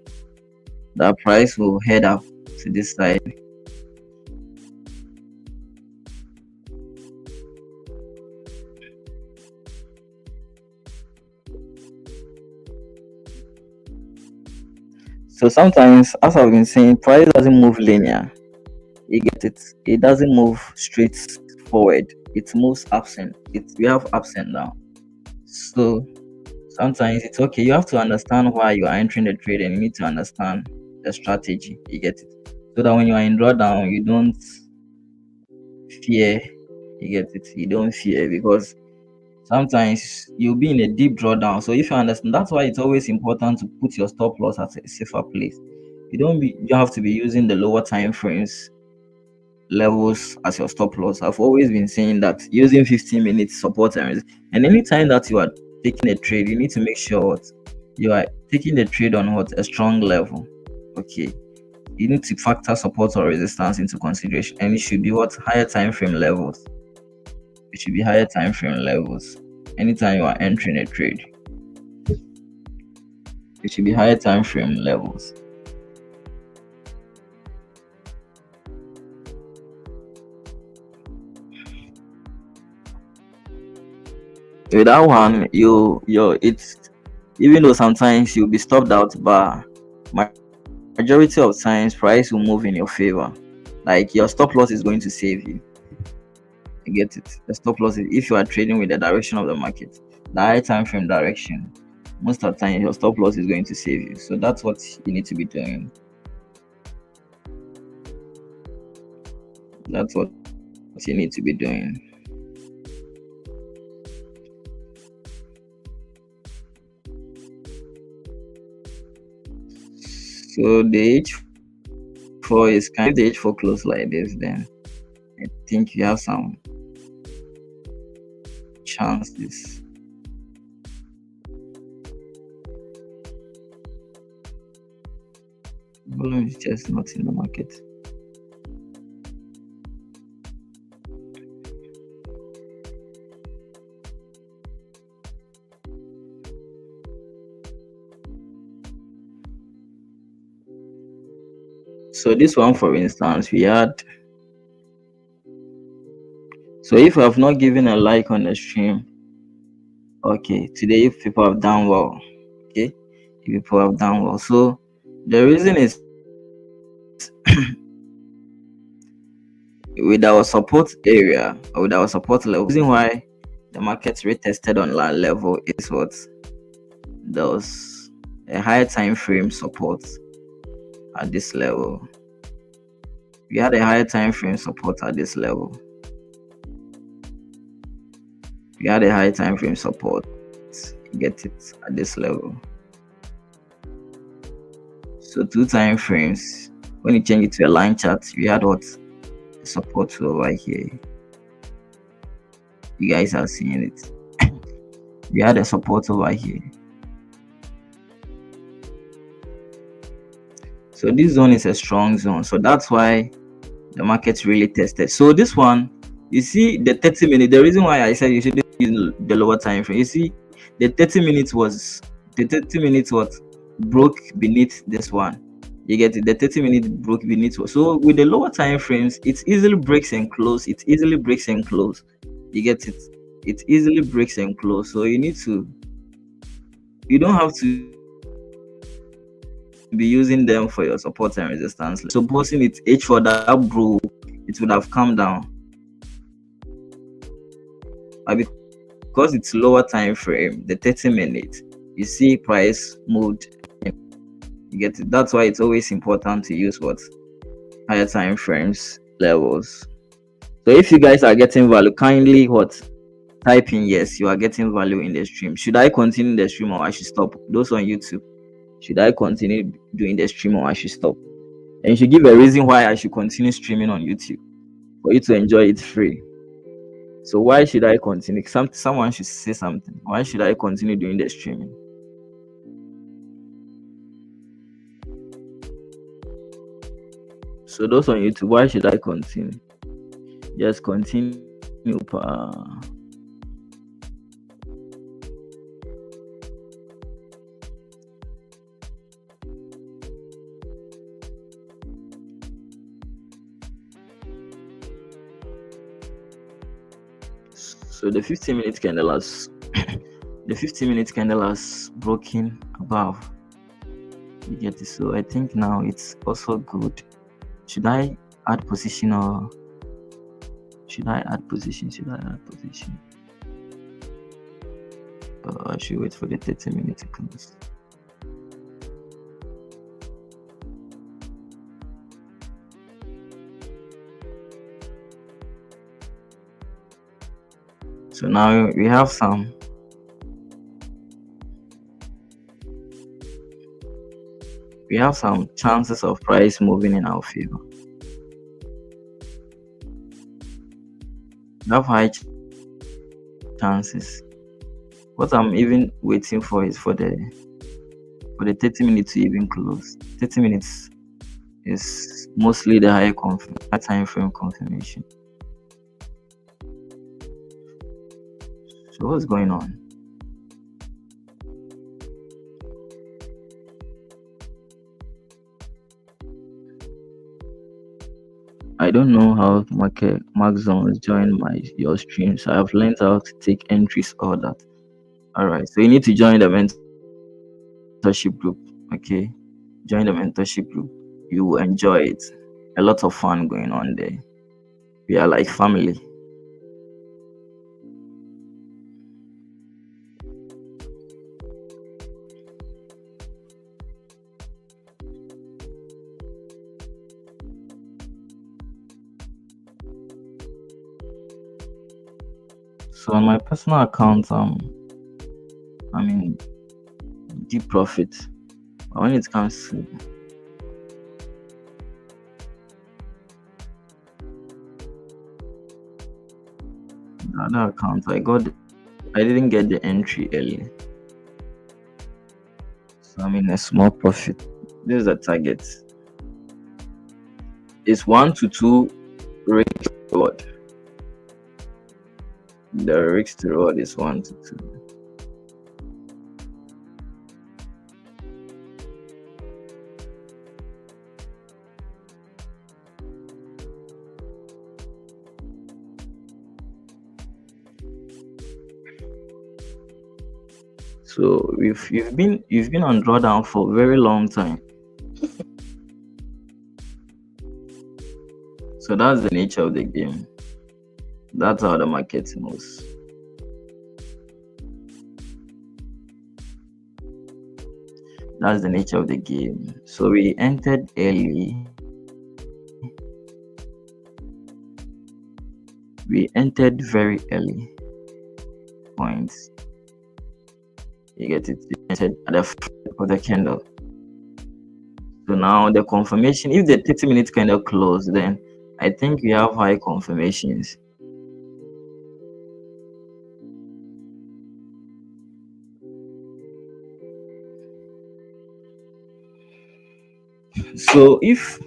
that price will head up to this side. So sometimes, as I've been saying, price doesn't move linear. You get it? It doesn't move straight forward. It moves ups and we have ups and down. So sometimes it's okay. You have to understand why you are entering the trade, and you need to understand the strategy. You get it? So that when you are in drawdown, you don't fear. You get it? You don't fear because sometimes you'll be in a deep drawdown. So if you understand, that's why it's always important to put your stop loss at a safer place. You have to be using the lower time frames levels as your stop loss. I've always been saying that using 15 minutes support and anytime that you are taking a trade, you need to make sure what you are taking the trade on what a strong level. Okay. You need to factor support or resistance into consideration, and it should be what higher time frame levels. It should be higher time frame levels. Anytime you are entering a trade, it should be higher time frame levels. With that one, it's even though sometimes you'll be stopped out, but majority of times price will move in your favor. Like your stop loss is going to save you. You get it? The stop loss is if you are trading with the direction of the market, the high time frame direction. Most of the time, your stop loss is going to save you. So that's what you need to be doing. That's what you need to be doing. So the H4 is kind of the H4 close like this, then I think you have some chances. Volume is just not in the market. So this one, for instance, we had. So if you have not given a like on the stream, okay, today if people have done well, okay, if people have done well. So the reason is with our support area or with our support level, the reason why the market retested on that level is what there was a higher time frame support at this level. We had a higher time frame support at this level. We had a high time frame support. Get it at this level. So 2 time frames. When you change it to a line chart, we had what support over here. You guys are seeing it. We had a support over here. So this zone is a strong zone. So that's why the market really tested. So this one, you see the 30 minute. The reason why I said you should use the lower time frame. You see, the 30 minutes was what broke beneath this one. You get it. The 30 minutes broke beneath. So with the lower time frames, it easily breaks and close. It easily breaks and close. You get it. It easily breaks and close. So you need to. You don't have to be using them for your support and resistance. Supposing it's H4 that broke, it would have come down. But because it's lower time frame, the 30 minutes, you see price moved. You get it. That's why it's always important to use what higher time frames levels. So if you guys are getting value, kindly what type in yes, you are getting value in the stream. Should I continue the stream or I should stop? Those on YouTube, should I continue doing the stream or I should stop? And you should give a reason why I should continue streaming on YouTube for you to enjoy it free. So why should I continue? Someone should say something. Why should I continue doing the streaming? So those on YouTube, why should I continue? Just continue. So the 15-minute candle has broken above. You get it. So I think now it's also good. Should I add position or should I add position? I should wait for the 30-minute to close. So now we have some chances of price moving in our favor. We have high chances. What I'm even waiting for is for the 30 minutes to even close. 30 minutes is mostly the high time frame confirmation. So what's going on? I don't know how mark zones join your stream. So I've learned how to take entries, all that. Alright, so you need to join the mentorship group. Okay, join the mentorship group. You will enjoy it. A lot of fun going on there. We are like family. So on my personal account, I'm in deep profit. But when it comes to the other account, I didn't get the entry early. So I'm in a small profit. This is the target. It's 1 to 2 risk reward. The risk to reward is 1 to 2. So you've been on drawdown for a very long time. So that's the nature of the game. That's how the market moves. That's the nature of the game. So we entered early. We entered very early points. You get it? We entered at the front of the candle. So now the confirmation, if the 30-minute candle closed, then I think we have high confirmations. So if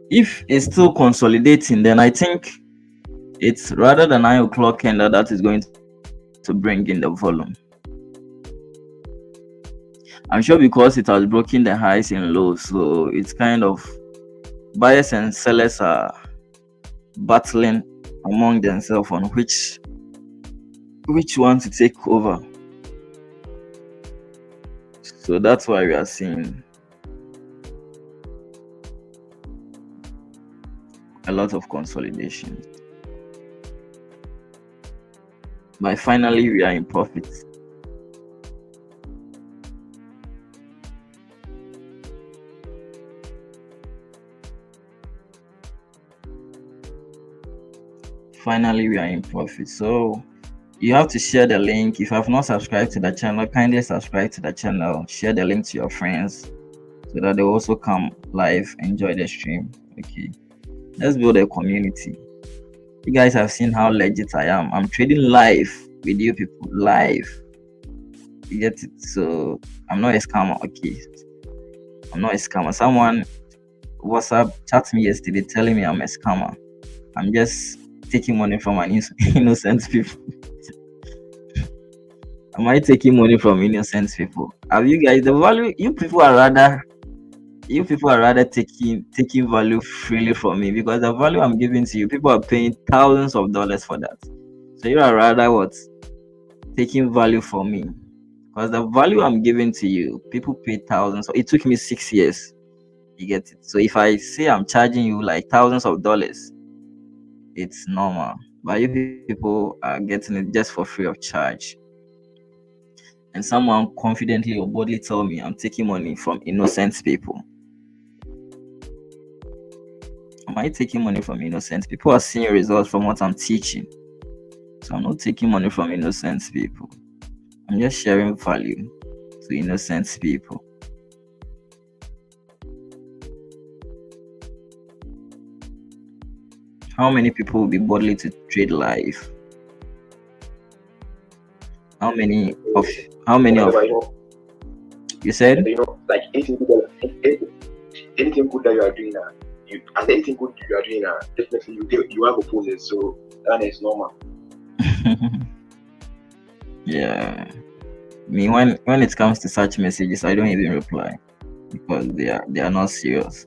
it's still consolidating, then I think it's rather the 9 o'clock candle that is going to bring in the volume. I'm sure because it has broken the highs and lows, so it's kind of buyers and sellers are battling among themselves on which one to take over. So that's why we are seeing a lot of consolidation. But finally, we are in profit. Finally, we are in profit. So you have to share the link. If you have not subscribed to the channel, kindly subscribe to the channel. Share the link to your friends so that they also come live, enjoy the stream. Okay, let's build a community. You guys have seen how legit I am. I'm trading live with you people, live. You get it? So I'm not a scammer. Okay, I'm not a scammer. Someone WhatsApp chat me yesterday telling me I'm a scammer. I'm just taking money from an innocent people. Am I taking money from innocent people? Have you guys the value? You people are rather taking value freely from me, because the value I'm giving to you, people are paying thousands of dollars for that. So you are rather what? Taking value from me. Because the value I'm giving to you, people pay thousands. So it took me 6 years. You get it? So if I say I'm charging you like thousands of dollars, it's normal. But you people are getting it just for free of charge. And someone confidently or boldly tell me I'm taking money from innocent people. Am I taking money from innocent people? Are seeing results from what I'm teaching. So I'm not taking money from innocent people. I'm just sharing value to innocent people. How many people will be boldly to trade live? How many of you said? Like anything good that you are doing now, anything good you are doing now, definitely you have opposers, so that is normal. Yeah. Me when it comes to such messages, I don't even reply because they are not serious.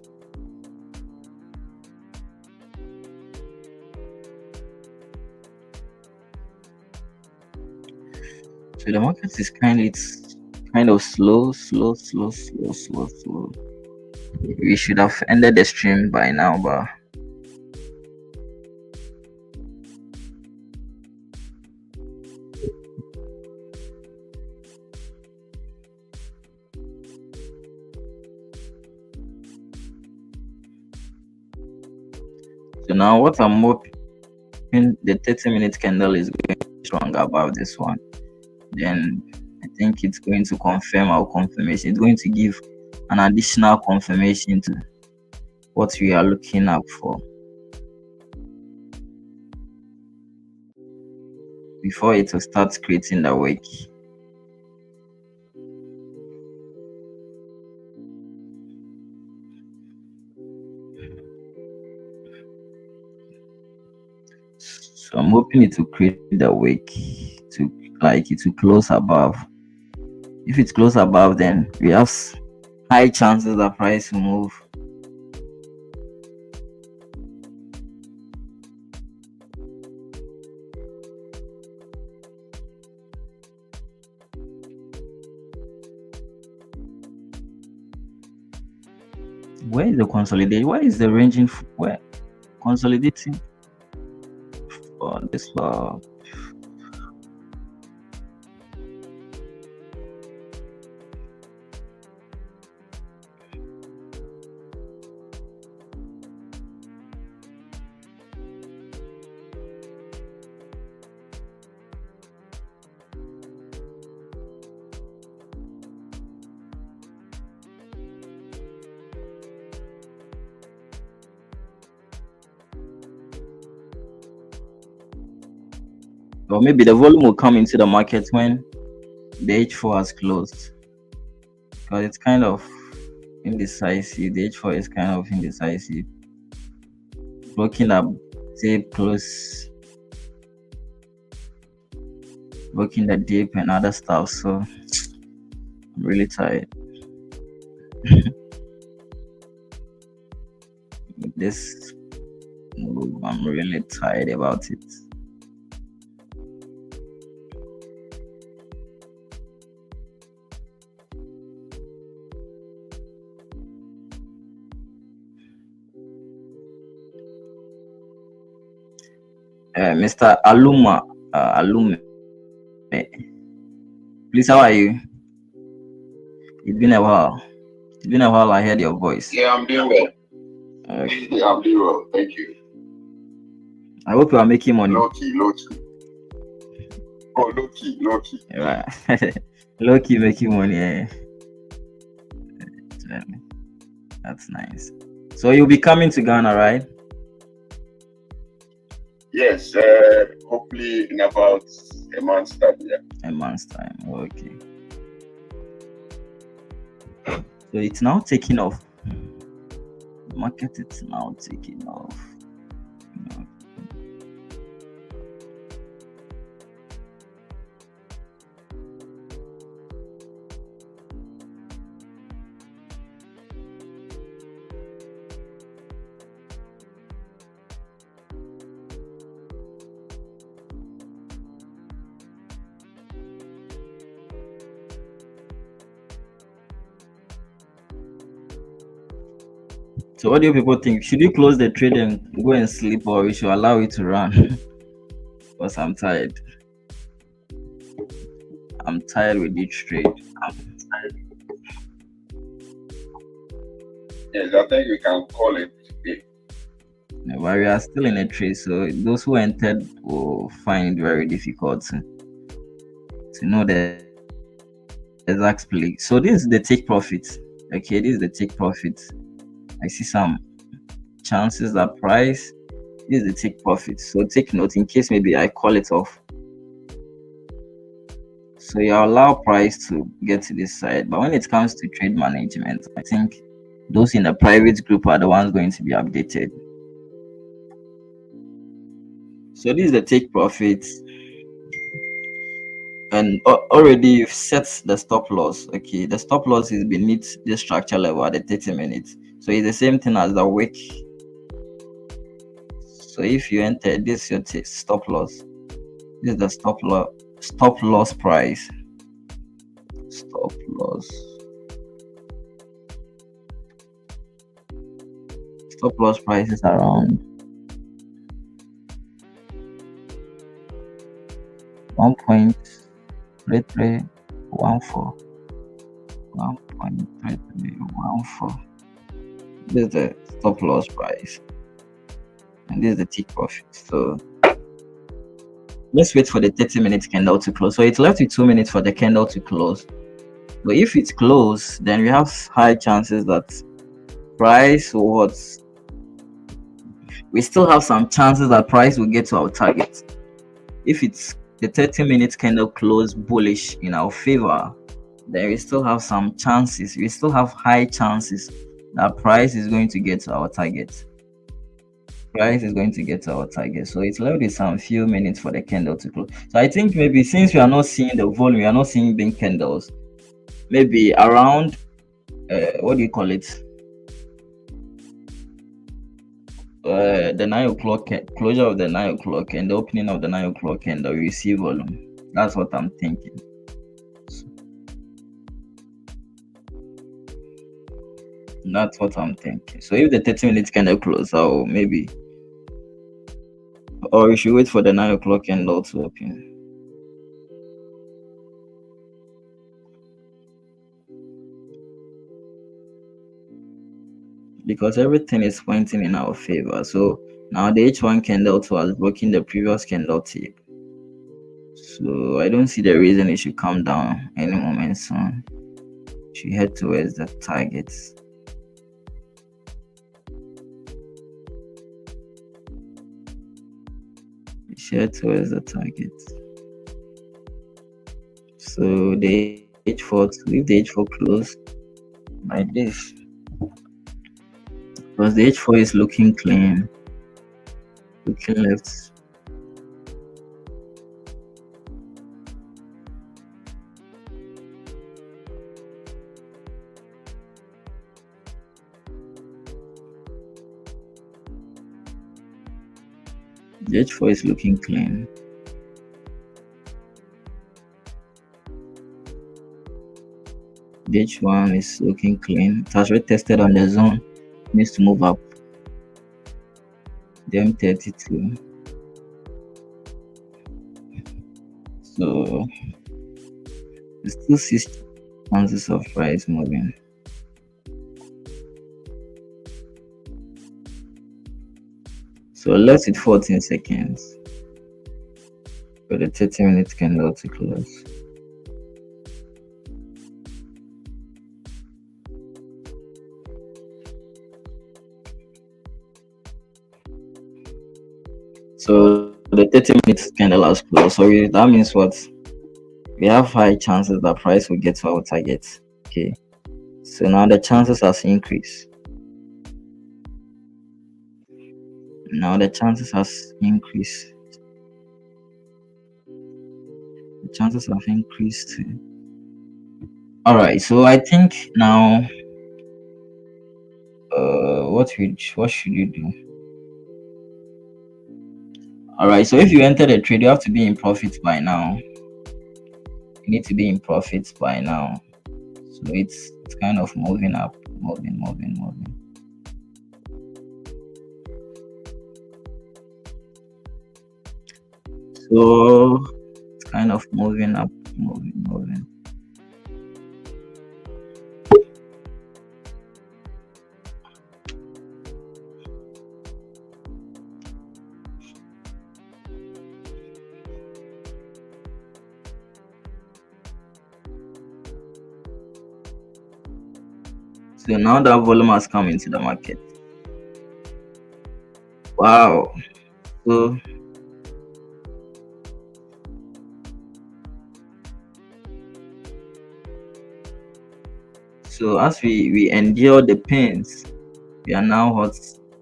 So the market is kind of slow. We should have ended the stream by now, but so now what I'm hoping, the 30-minute candle is going strong above this one. Then I think it's going to confirm our confirmation. It's going to give an additional confirmation to what we are looking up for before it will start creating the wick. So I'm hoping it will create the wick to it will close above. If it's close above, then we have high chances the price will move. Where is the consolidation? Where is the ranging? Where consolidating for this? Or maybe the volume will come into the market when the H4 has closed, because it's kind of indecisive. The H4 is kind of indecisive. Looking at tape close, working the dip and other stuff. So I'm really tired. This move, I'm really tired about it. Mr. Alume, please, how are you? It's been a while. It's been a while. I heard your voice. Yeah, I'm doing well. Yeah, I'm doing well. Thank you. I hope you are making money. Low key. Oh, low key. Right. Low key making money. Eh? That's nice. So you'll be coming to Ghana, right? Yes. Hopefully in about a month's time. Yeah. A month's time. Okay. So it's now taking off. The market is now taking off. So what do you people think? Should you close the trade and go and sleep, or we should allow it to run? Because I'm tired. I'm tired with each trade. Yes, I think we can call it today. Yeah, but we are still in a trade, so those who entered will find it very difficult to know the exact play. So this is the take profit. Okay, this is the take profit. I see some chances that price. This is the take profit. So take note in case maybe I call it off. So you allow price to get to this side, but when it comes to trade management, I think those in the private group are the ones going to be updated. So this is the take profit, and already you've set the stop loss. Okay, the stop loss is beneath the structure level at the 30 minutes. So it's the same thing as the wick. So if you enter this, your stop loss. This is the stop loss price. Stop loss. Stop loss price is around 1.3314. 1.3314. This is the stop loss price, and this is the take profit. So let's wait for the 30-minute candle to close. So it's left with 2 minutes for the candle to close. But if it's closed, then we have high chances that price will we still have some chances that price will get to our target. If it's the 30-minute candle close bullish in our favor, then we still have some chances. We still have high chances that price is going to get to our target. Price is going to get to our target. So it's left with some few minutes for the candle to close. So I think maybe since we are not seeing the volume, we are not seeing big candles, maybe around what do you call it? The 9 o'clock closure of the 9 o'clock and the opening of the 9 o'clock candle, we see volume. That's what I'm thinking. That's what I'm thinking. So if the 30 minutes candle close, I'll maybe, or we should wait for the 9 o'clock candle to open. Because everything is pointing in our favor. So now the H1 candle too has broken the previous candle tip. So I don't see the reason it should come down any moment soon. It should head towards the targets. It should head towards the targets. So the H4, if the H4 close like this, because the H4 is looking clean, looking left. The H4 is looking clean. The H1 is looking clean. It has retested on the zone. It needs to move up. The M32. So there's still 6 chances of price moving. So left with 14 seconds for the 30-minute candle to close. So the 30 minutes candle has closed. So that means what? We have high chances that price will get to our target. Okay. So now the chances has increased. Now the chances has increased. The chances have increased. All right. So I think now, what should you do? All right. So if you enter the trade, you have to be in profit by now. You need to be in profit by now. So it's kind of moving up, moving. So it's kind of moving up, moving. So now that volume has come into the market. Wow. So as we endure the pains, we are now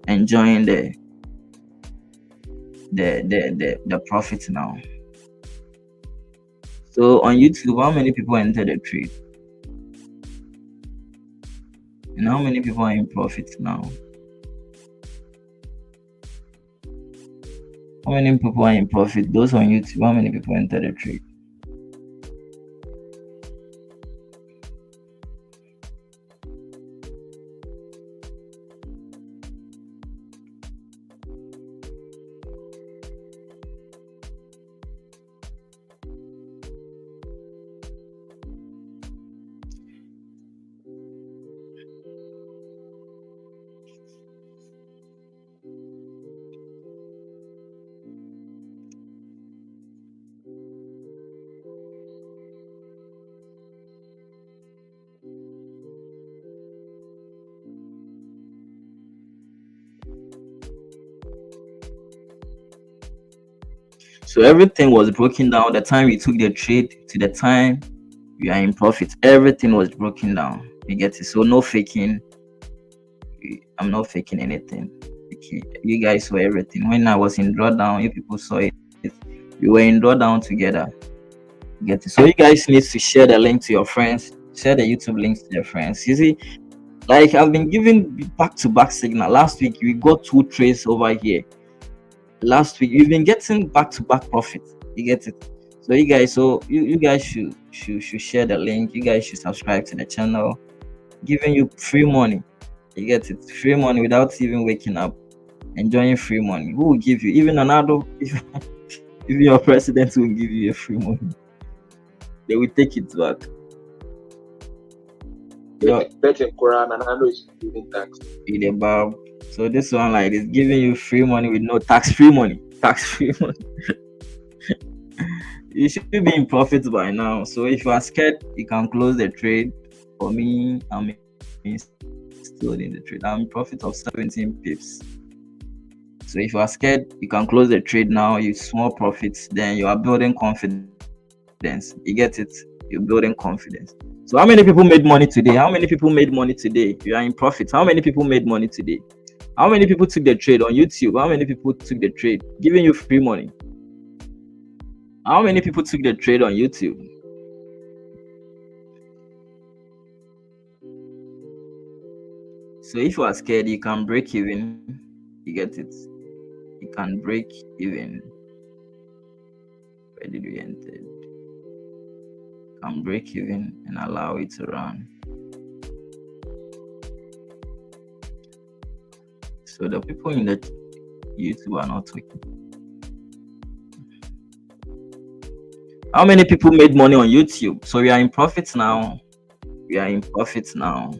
enjoying the profit now. So on YouTube, how many people entered the trade? And how many people are in profit now? How many people are in profit? Those on YouTube, how many people entered the trade? So everything was broken down. The time we took the trade to the time we are in profit, everything was broken down. You get it? So no faking. I'm not faking anything. Okay. You guys saw everything. When I was in drawdown, if people saw it, we were in drawdown together. You get it? So you guys need to share the link to your friends. Share the YouTube links to your friends. You see, like I've been giving back-to-back signal. Last week we got 2 trades over here. Last week we've been getting back-to-back profit. You get it? So you guys should share the link. You guys should subscribe to the channel, giving you free money. You get it? Free money without even waking up, enjoying free money. Who will give you? Even another, if your president will give you a free money, they will take it back. betting Quran and I know it's giving tax. In the Bob. So this one like is giving you free money with no tax-free money. Tax-free money. You should be in profit by now. So if you are scared, you can close the trade. For me, I'm still in the trade. I'm in profit of 17 pips. So if you are scared, you can close the trade now. You small profits, then you are building confidence. You get it? You're building confidence. So how many people made money today? How many people made money today? You are in profit. How many people made money today? How many people took the trade on YouTube? How many people took the trade, giving you free money? How many people took the trade on YouTube? So if you are scared, you can break even. You get it? You can break even. Where did we enter? You can break even and allow it to run. So the people in the YouTube are not talking. How many people made money on YouTube? So we are in profits now. We are in profits now.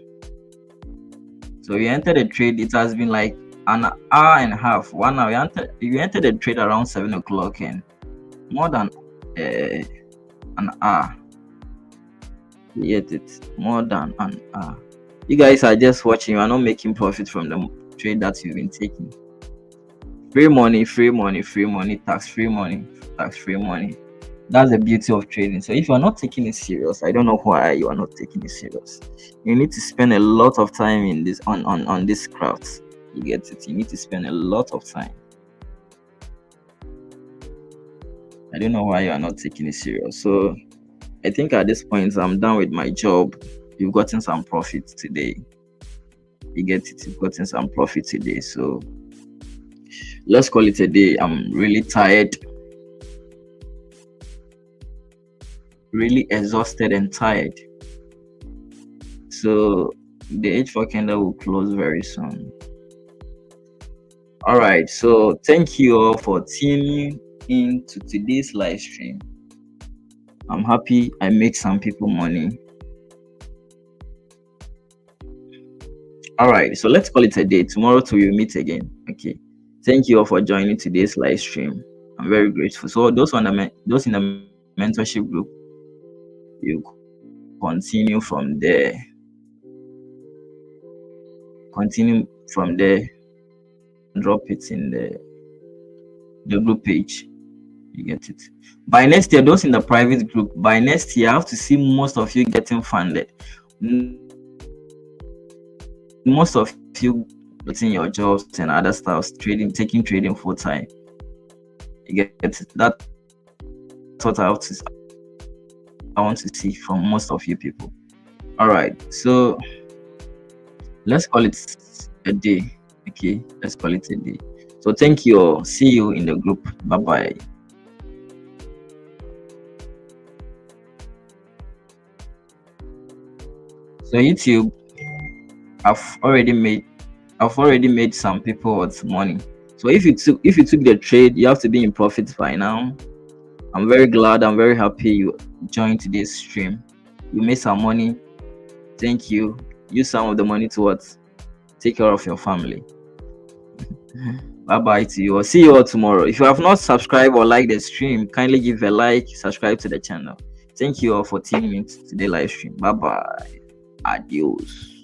So you entered the trade. It has been like an hour and a half, 1 hour. You entered the trade around 7 o'clock and more than an hour. You get it? More than an hour. You guys are just watching. You are not making profit from the trade that you've been taking. Free money, free money, free money, tax-free money, tax-free money. That's the beauty of trading. So if you are not taking it serious, I don't know why you are not taking it serious. You need to spend a lot of time in this on this craft. You get it? You need to spend a lot of time. I don't know why you are not taking it serious. So I think at this point I'm done with my job. You've gotten some profit today. You get it? You've gotten some profit today. So let's call it a day. I'm really tired. Really exhausted and tired. So the H4 candle will close very soon. All right, so thank you all for tuning in to today's live stream. I'm happy I made some people money. All right, so let's call it a day. Tomorrow we will meet again. Okay, thank you all for joining today's live stream. I'm very grateful. So those in the mentorship group, you continue from there. Continue from there. Drop it in the group page. You get it? By next year, those in the private group, by next year, I have to see most of you getting funded. Most of you getting your jobs and other stuff, taking trading full time. You get it? That's what I want to see from most of you people. All right, so let's call it a day. Okay, let's call it a day. So thank you all. See you in the group. Bye bye. So YouTube, I've already made some people money. So if you took the trade, you have to be in profit by now. I'm very glad. I'm very happy you joined today's stream. You made some money. Thank you. Use some of the money to take care of your family. Bye bye to you. I'll see you all tomorrow. If you have not subscribed or liked the stream, kindly give a like, subscribe to the channel. Thank you all for tuning in to today's live stream. Bye bye. Adios.